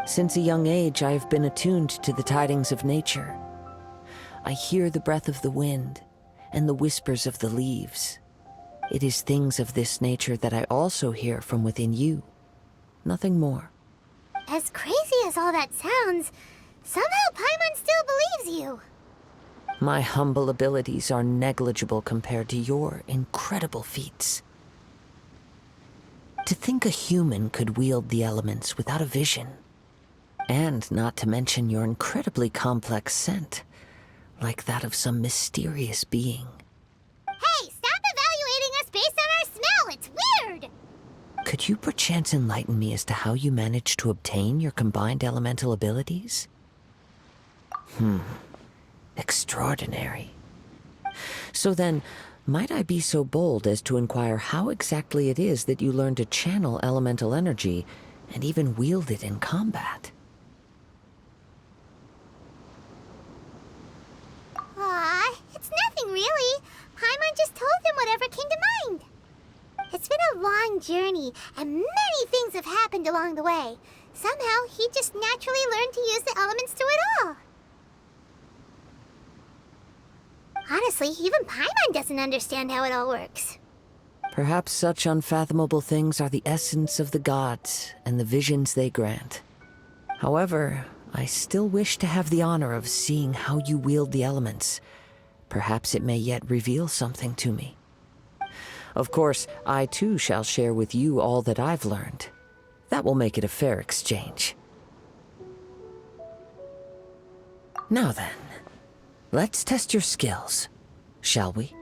Since a young age, I have been attuned to the tidings of nature. I hear the breath of the wind and the whispers of the leaves. It is things of this nature that I also hear from within you. Nothing more. As crazy as all that sounds, somehow Paimon still believes you. My humble abilities are negligible compared to your incredible feats. To think a human could wield the elements without a vision. And not to mention your incredibly complex scent, like that of some mysterious being. Hey, stop evaluating us based on our smell! It's weird! Could you perchance enlighten me as to how you managed to obtain your combined elemental abilities? Extraordinary. So then, might I be so bold as to inquire how exactly it is that you learned to channel elemental energy and even wield it in combat? Aw, it's nothing really. Paimon just told him whatever came to mind. It's been a long journey, and many things have happened along the way. Somehow, he just naturally learned to use the elements through it all. Honestly, even Paimon doesn't understand how it all works. Perhaps such unfathomable things are the essence of the gods and the visions they grant. However, I still wish to have the honor of seeing how you wield the elements. Perhaps it may yet reveal something to me. Of course, I too shall share with you all that I've learned. That will make it a fair exchange. Now then, let's test your skills, shall we?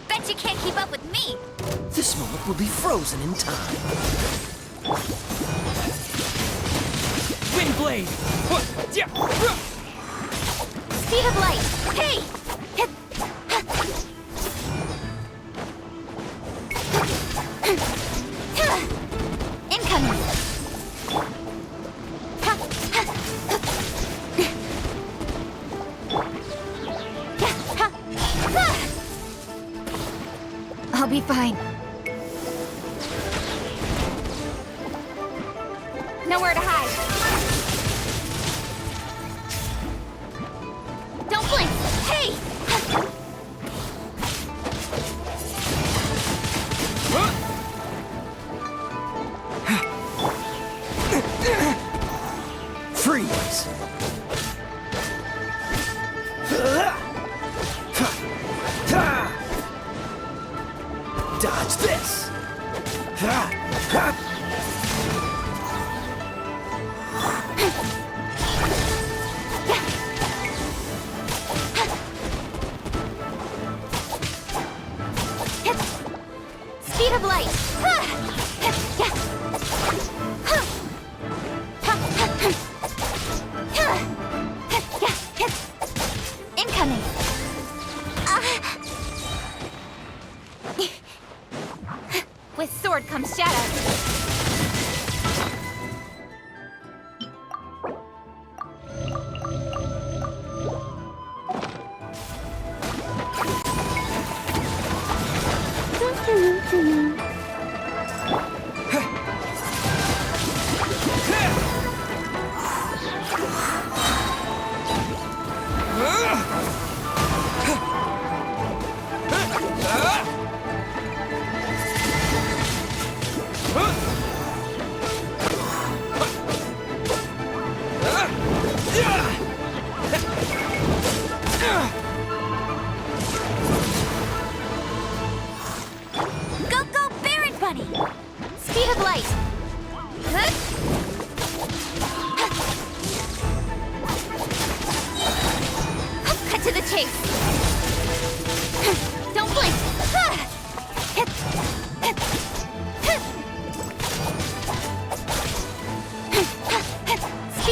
Bet you can't keep up with me! This moment will be frozen in time. Windblade! Speed of light! Hey! Incoming! I'll be fine. Nowhere to hide. Don't blink! Hey! Freeze! Dodge this! Speed of light!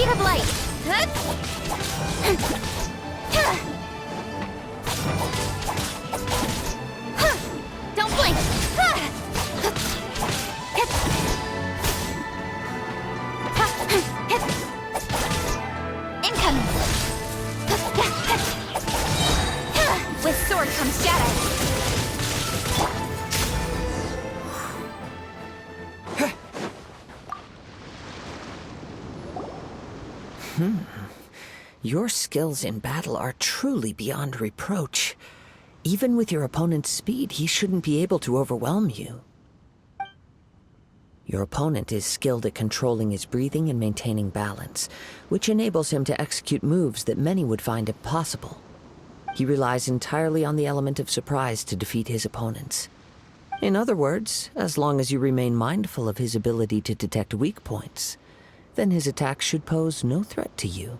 speed of light. Don't blink. Incoming. With sword comes shadow. Your skills in battle are truly beyond reproach. Even with your opponent's speed, he shouldn't be able to overwhelm you. Your opponent is skilled at controlling his breathing and maintaining balance, which enables him to execute moves that many would find impossible. He relies entirely on the element of surprise to defeat his opponents. In other words, as long as you remain mindful of his ability to detect weak points, then his attacks should pose no threat to you.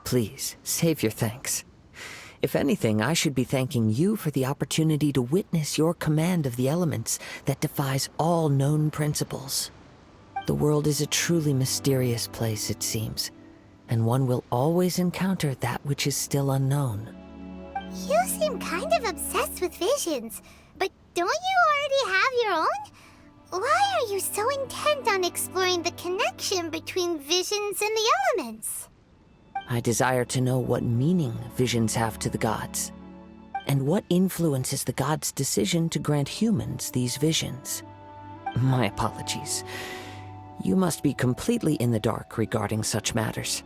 Please, save your thanks. If anything, I should be thanking you for the opportunity to witness your command of the elements that defies all known principles. The world is a truly mysterious place, it seems, and one will always encounter that which is still unknown. You seem kind of obsessed with visions, but don't you already have your own? Why are you so intent on exploring the connection between visions and the elements? I desire to know what meaning visions have to the gods, and what influences the gods' decision to grant humans these visions. My apologies. You must be completely in the dark regarding such matters.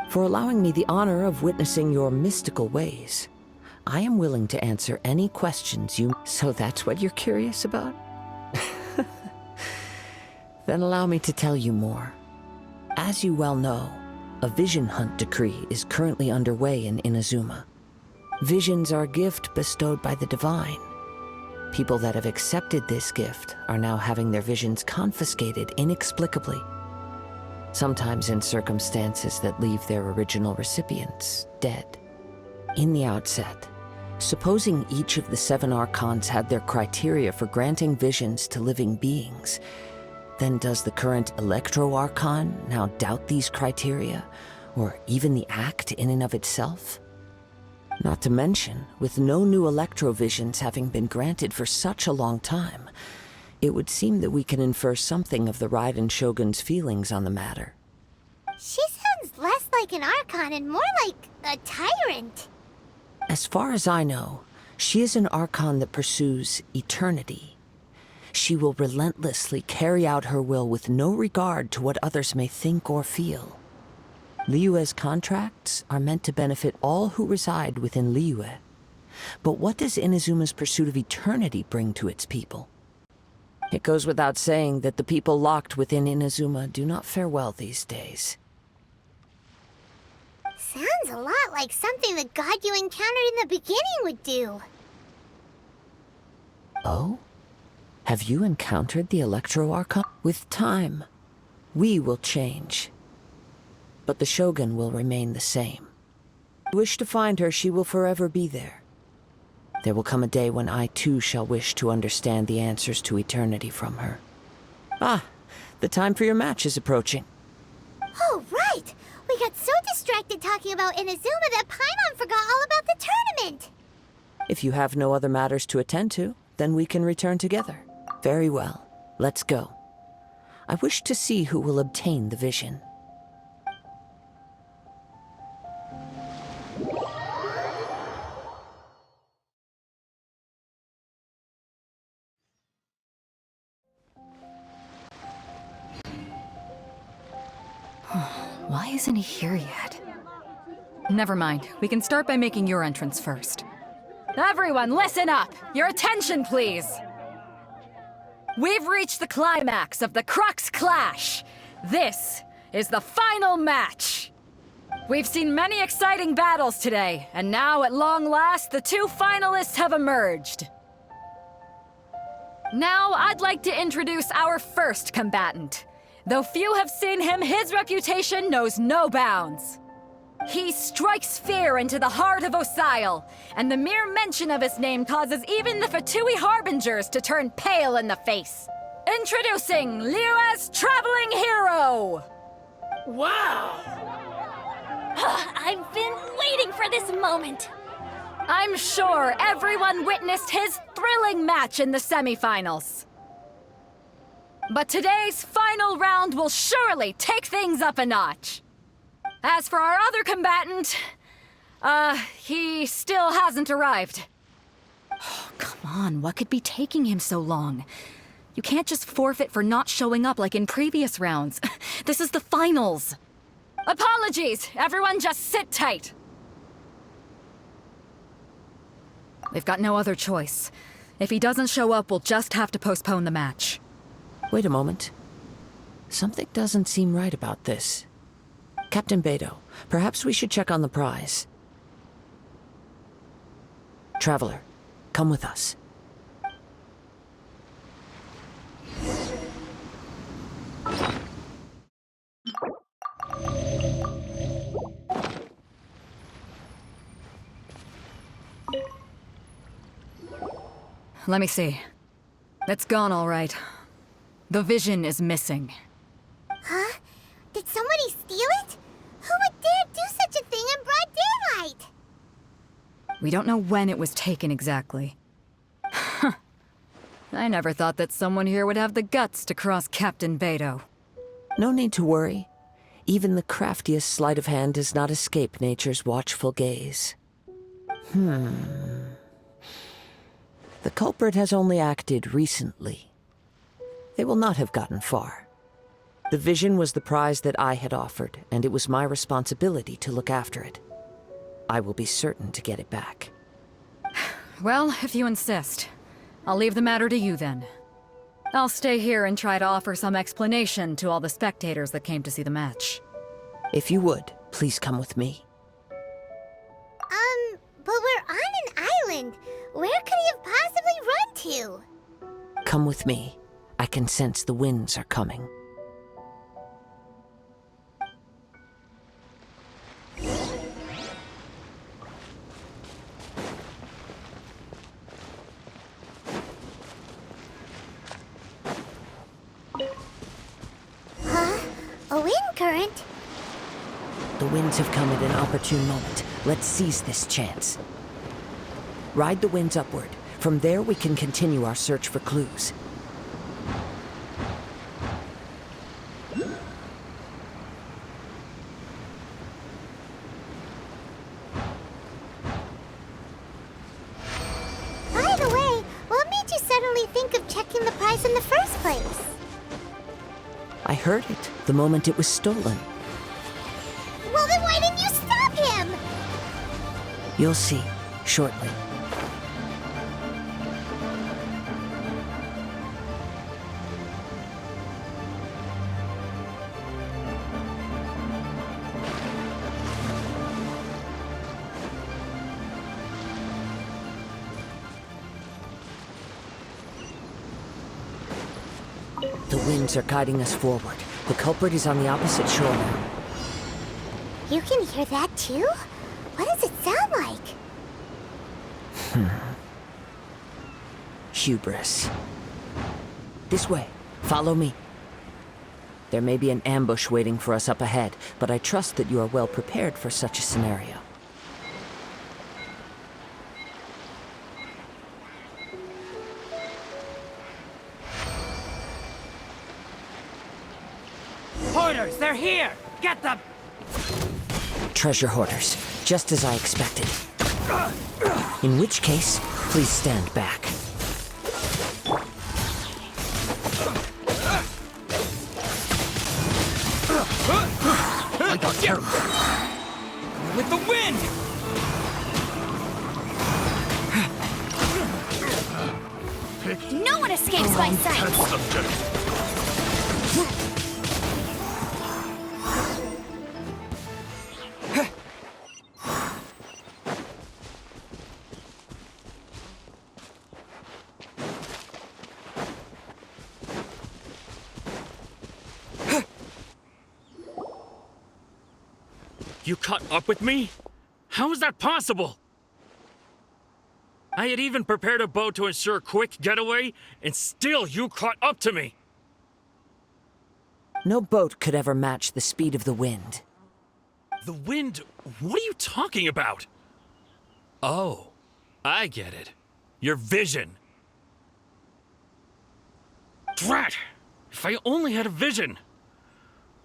For allowing me the honor of witnessing your mystical ways, I am willing to answer any questions you... So that's what you're curious about? Then allow me to tell you more. As you well know, a vision hunt decree is currently underway in Inazuma. Visions are a gift bestowed by the divine. People that have accepted this gift are now having their visions confiscated inexplicably, sometimes in circumstances that leave their original recipients dead. In the outset, supposing each of the 7 archons had their criteria for granting visions to living beings, then does the current Electro-Archon now doubt these criteria, or even the act in and of itself? Not to mention, with no new Electro-Visions having been granted for such a long time, it would seem that we can infer something of the Raiden Shogun's feelings on the matter. She sounds less like an Archon and more like a tyrant. As far as I know, she is an Archon that pursues eternity. She will relentlessly carry out her will with no regard to what others may think or feel. Liyue's contracts are meant to benefit all who reside within Liyue. But what does Inazuma's pursuit of eternity bring to its people? It goes without saying that the people locked within Inazuma do not fare well these days. Sounds a lot like something the god you encountered in the beginning would do. Oh? Have you encountered the Electro-Archon? With time, we will change. But the Shogun will remain the same. If you wish to find her, she will forever be there. There will come a day when I too shall wish to understand the answers to eternity from her. Ah, the time for your match is approaching. Oh, right! We got so distracted talking about Inazuma that Paimon forgot all about the tournament! If you have no other matters to attend to, then we can return together. Very well. Let's go. I wish to see who will obtain the vision. Why isn't he here yet? Never mind. We can start by making your entrance first. Everyone, listen up! Your attention, please! We've reached the climax of the Crux Clash! This is the final match! We've seen many exciting battles today, and now, at long last, the 2 finalists have emerged. Now, I'd like to introduce our first combatant. Though few have seen him, his reputation knows no bounds. He strikes fear into the heart of Osile, and the mere mention of his name causes even the Fatui Harbingers to turn pale in the face. Introducing Liyue's traveling hero, go! Wow! I've been waiting for this moment. I'm sure everyone witnessed his thrilling match in the semifinals. But today's final round will surely take things up a notch. As for our other combatant, he still hasn't arrived. Oh, come on, what could be taking him so long? You can't just forfeit for not showing up like in previous rounds. This is the finals. Apologies, everyone just sit tight. We've got no other choice. If he doesn't show up, we'll just have to postpone the match. Wait a moment. Something doesn't seem right about this. Captain Beto, perhaps we should check on the prize. Traveler, come with us. Let me see. It's gone all right. The vision is missing. Huh? Did somebody steal it? Who would dare do such a thing in broad daylight? We don't know when it was taken exactly. I never thought that someone here would have the guts to cross Captain Beto. No need to worry. Even the craftiest sleight of hand does not escape nature's watchful gaze. The culprit has only acted recently. They will not have gotten far. The vision was the prize that I had offered, and it was my responsibility to look after it. I will be certain to get it back. Well, if you insist. I'll leave the matter to you then. I'll stay here and try to offer some explanation to all the spectators that came to see the match. If you would, please come with me. But we're on an island. Where could he have possibly run to? Come with me. I can sense the winds are coming. Huh? A wind current? The winds have come at an opportune moment. Let's seize this chance. Ride the winds upward. From there, we can continue our search for clues. By the way, what made you suddenly think of checking the prize in the first place? I heard it the moment it was stolen. Well, then why didn't you stop him? You'll see, shortly. The winds are guiding us forward. The culprit is on the opposite shore now. You can hear that too? What does it sound like? Hubris. This way. Follow me. There may be an ambush waiting for us up ahead, but I trust that you are well prepared for such a scenario. Hoarders, they're here! Get them! Treasure hoarders, just as I expected. In which case, please stand back. I got carried. With the wind! No one escapes my sight. You caught up with me? How is that possible? I had even prepared a boat to ensure a quick getaway, and still you caught up to me. No boat could ever match the speed of the wind. The wind? What are you talking about? Oh, I get it. Your vision. Drat! If I only had a vision!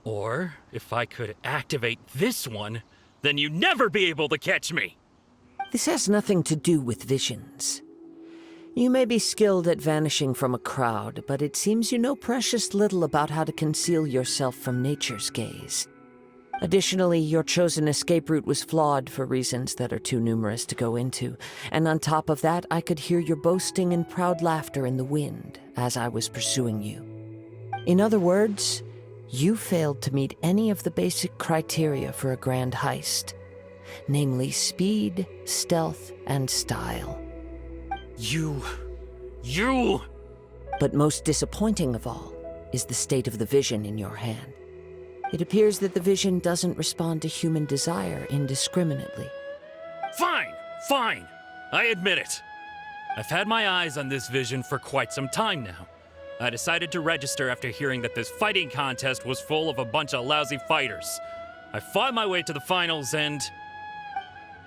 Or, if I could activate this one, then you'd never be able to catch me! This has nothing to do with visions. You may be skilled at vanishing from a crowd, but it seems you know precious little about how to conceal yourself from nature's gaze. Additionally, your chosen escape route was flawed for reasons that are too numerous to go into, and on top of that, I could hear your boasting and proud laughter in the wind as I was pursuing you. In other words, you failed to meet any of the basic criteria for a grand heist, namely speed, stealth, and style. You... But most disappointing of all is the state of the vision in your hand. It appears that the vision doesn't respond to human desire indiscriminately. Fine! Fine! I admit it. I've had my eyes on this vision for quite some time now. I decided to register after hearing that this fighting contest was full of a bunch of lousy fighters. I fought my way to the finals and...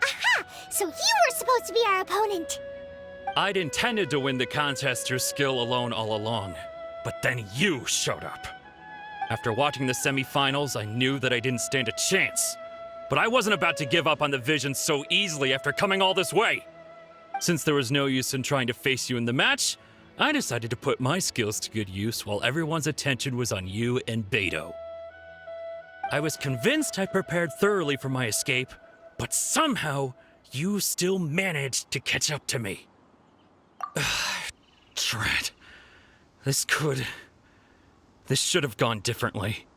Aha! So you were supposed to be our opponent! I'd intended to win the contest through skill alone all along, but then you showed up. After watching the semifinals, I knew that I didn't stand a chance. But I wasn't about to give up on the vision so easily after coming all this way. Since there was no use in trying to face you in the match, I decided to put my skills to good use while everyone's attention was on you and Beto. I was convinced I prepared thoroughly for my escape, but somehow you still managed to catch up to me. Drat. This should have gone differently.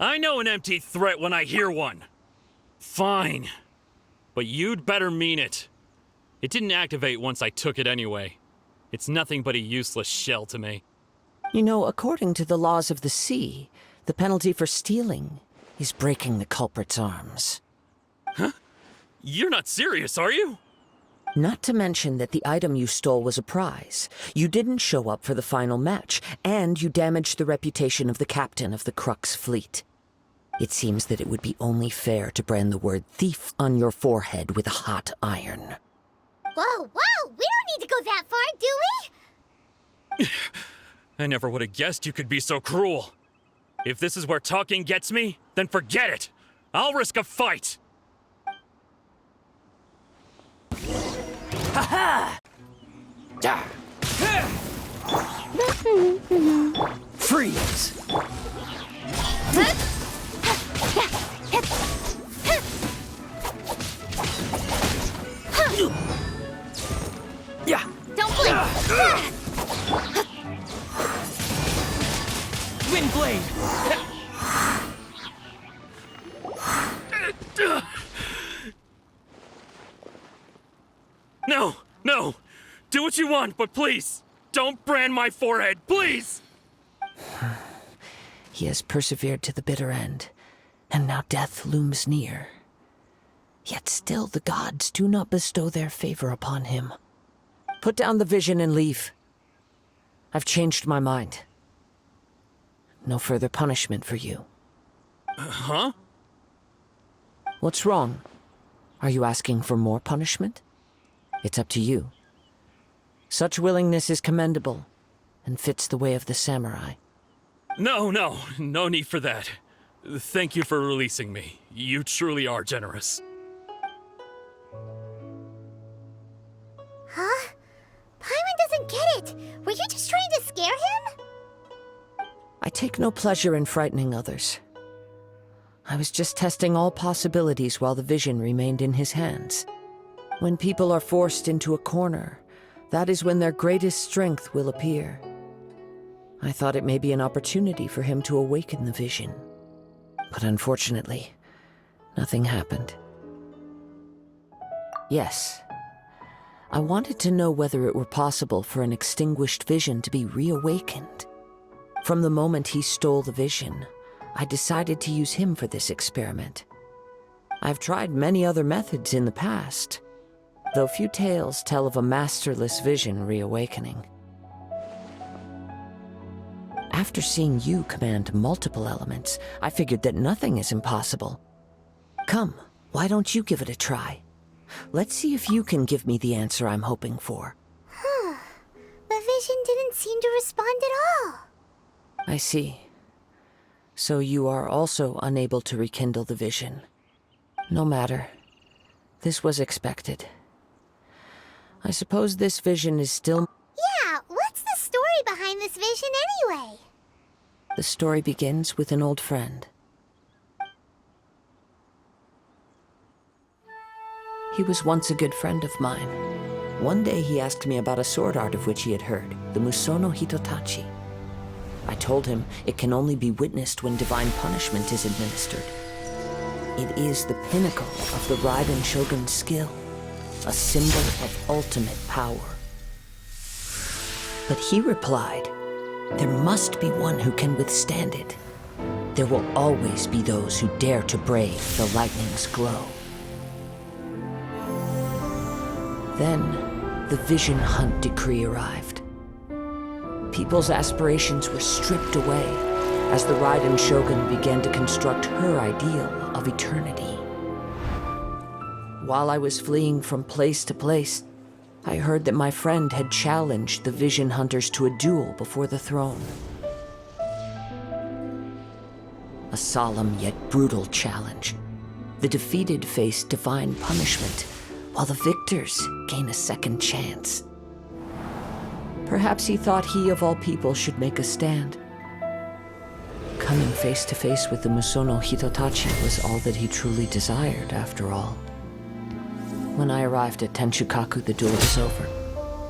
I know an empty threat when I hear one. Fine. But you'd better mean it. It didn't activate once I took it anyway. It's nothing but a useless shell to me. You know, according to the laws of the sea, the penalty for stealing is breaking the culprit's arms. Huh? You're not serious, are you? Not to mention that the item you stole was a prize. You didn't show up for the final match, and you damaged the reputation of the captain of the Crux fleet. It seems that it would be only fair to brand the word thief on your forehead with a hot iron. Whoa, whoa! We don't need to go that far, do we? I never would have guessed you could be so cruel. If this is where talking gets me, then forget it. I'll risk a fight. Ha-ha! Freeze! Yeah. Don't blink! Wind blade! No, no. Do what you want, but please, don't brand my forehead, please! He has persevered to the bitter end, and now death looms near. Yet still the gods do not bestow their favor upon him. Put down the vision and leave. I've changed my mind. No further punishment for you. Huh? What's wrong? Are you asking for more punishment? It's up to you. Such willingness is commendable, and fits the way of the samurai. No need for that. Thank you for releasing me. You truly are generous. Huh? Paimon doesn't get it. Were you just trying to scare him? I take no pleasure in frightening others. I was just testing all possibilities while the vision remained in his hands. When people are forced into a corner, that is when their greatest strength will appear. I thought it may be an opportunity for him to awaken the vision. But unfortunately, nothing happened. Yes, I wanted to know whether it were possible for an extinguished vision to be reawakened. From the moment he stole the vision, I decided to use him for this experiment. I've tried many other methods in the past, though few tales tell of a masterless vision reawakening. After seeing you command multiple elements, I figured that nothing is impossible. Come, why don't you give it a try? Let's see if you can give me the answer I'm hoping for. The vision didn't seem to respond at all. I see. So you are also unable to rekindle the vision. No matter. This was expected. I suppose this vision is still... Yeah, what's the story behind this vision anyway? The story begins with an old friend. He was once a good friend of mine. One day he asked me about a sword art of which he had heard, the Musono Hitotachi. I told him it can only be witnessed when divine punishment is administered. It is the pinnacle of the Raiden Shogun's skill, a symbol of ultimate power. But he replied, there must be one who can withstand it. There will always be those who dare to brave the lightning's glow. Then, the Vision Hunt decree arrived. People's aspirations were stripped away as the Raiden Shogun began to construct her ideal of eternity. While I was fleeing from place to place, I heard that my friend had challenged the Vision Hunters to a duel before the throne. A solemn yet brutal challenge. The defeated face divine punishment, while the victors gain a second chance. Perhaps he thought he of all people should make a stand. Coming face to face with the Musono Hitotachi was all that he truly desired, after all. When I arrived at Tenshukaku, the duel was over.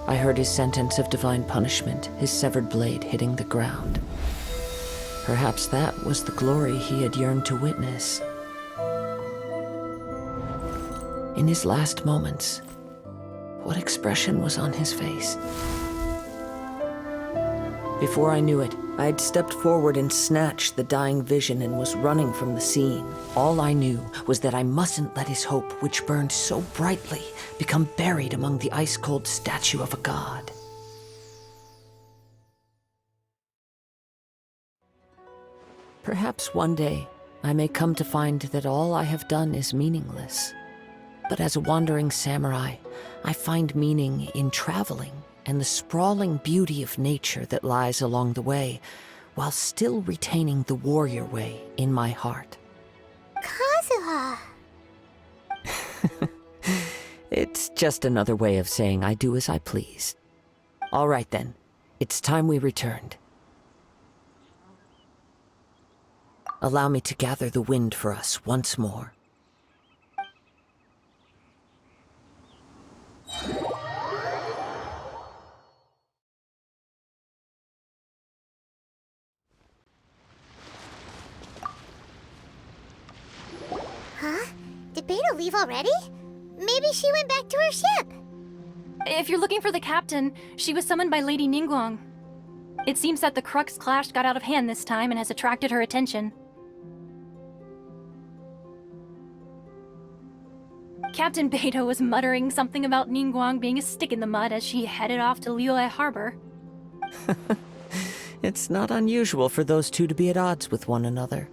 I heard his sentence of divine punishment, his severed blade hitting the ground. Perhaps that was the glory he had yearned to witness. In his last moments, what expression was on his face? Before I knew it, I had stepped forward and snatched the dying vision and was running from the scene. All I knew was that I mustn't let his hope, which burned so brightly, become buried among the ice-cold statue of a god. Perhaps one day, I may come to find that all I have done is meaningless. But as a wandering samurai, I find meaning in traveling and the sprawling beauty of nature that lies along the way, while still retaining the warrior way in my heart. Kazuha! It's just another way of saying I do as I please. All right then, it's time we returned. Allow me to gather the wind for us once more. Huh? Did Beta leave already? Maybe she went back to her ship. If you're looking for the captain, she was summoned by Lady Ningguang. It seems that the Crux clash got out of hand this time and has attracted her attention. Captain Beidou was muttering something about Ningguang being a stick in the mud as she headed off to Liyue Harbor. It's not unusual for those two to be at odds with one another.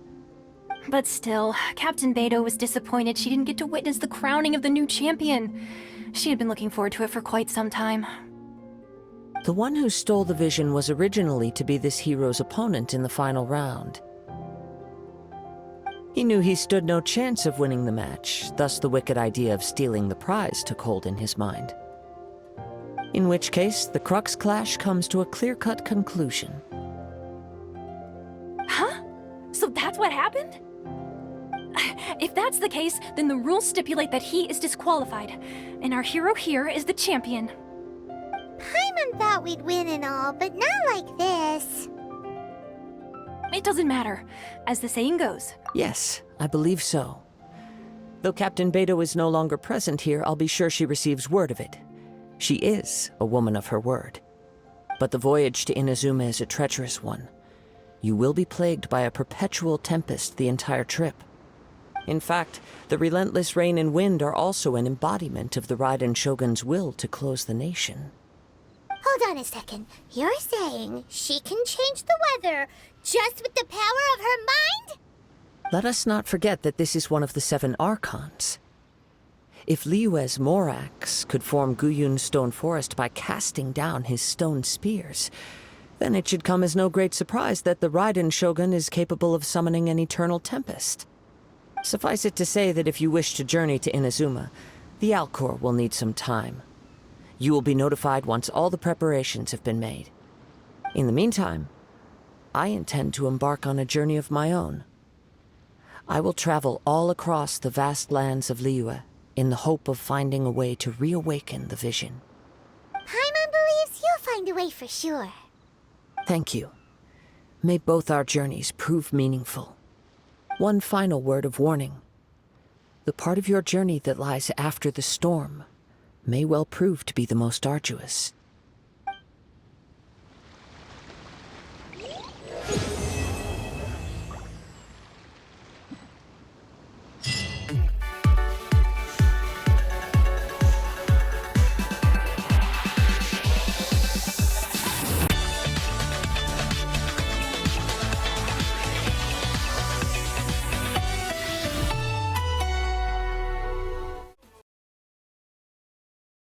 But still, Captain Beidou was disappointed she didn't get to witness the crowning of the new champion. She had been looking forward to it for quite some time. The one who stole the vision was originally to be this hero's opponent in the final round. He knew he stood no chance of winning the match, thus the wicked idea of stealing the prize took hold in his mind. In which case, the Crux clash comes to a clear-cut conclusion. Huh? So that's what happened? If that's the case, then the rules stipulate that he is disqualified, and our hero here is the champion. Paimon thought we'd win and all, but not like this. It doesn't matter. As the saying goes. Yes, I believe so. Though Captain Beidou is no longer present here, I'll be sure she receives word of it. She is a woman of her word. But the voyage to Inazuma is a treacherous one. You will be plagued by a perpetual tempest the entire trip. In fact, the relentless rain and wind are also an embodiment of the Raiden Shogun's will to close the nation. Hold on a second. You're saying she can change the weather just with the power of her mind? Let us not forget that this is one of the 7 Archons. If Liyue's Morax could form Guyun's stone forest by casting down his stone spears, then it should come as no great surprise that the Raiden Shogun is capable of summoning an eternal tempest. Suffice it to say that if you wish to journey to Inazuma, the Alcor will need some time. You will be notified once all the preparations have been made. In the meantime, I intend to embark on a journey of my own. I will travel all across the vast lands of Liyue in the hope of finding a way to reawaken the vision. Paimon believes you'll find a way for sure. Thank you. May both our journeys prove meaningful. One final word of warning. The part of your journey that lies after the storm may well prove to be the most arduous.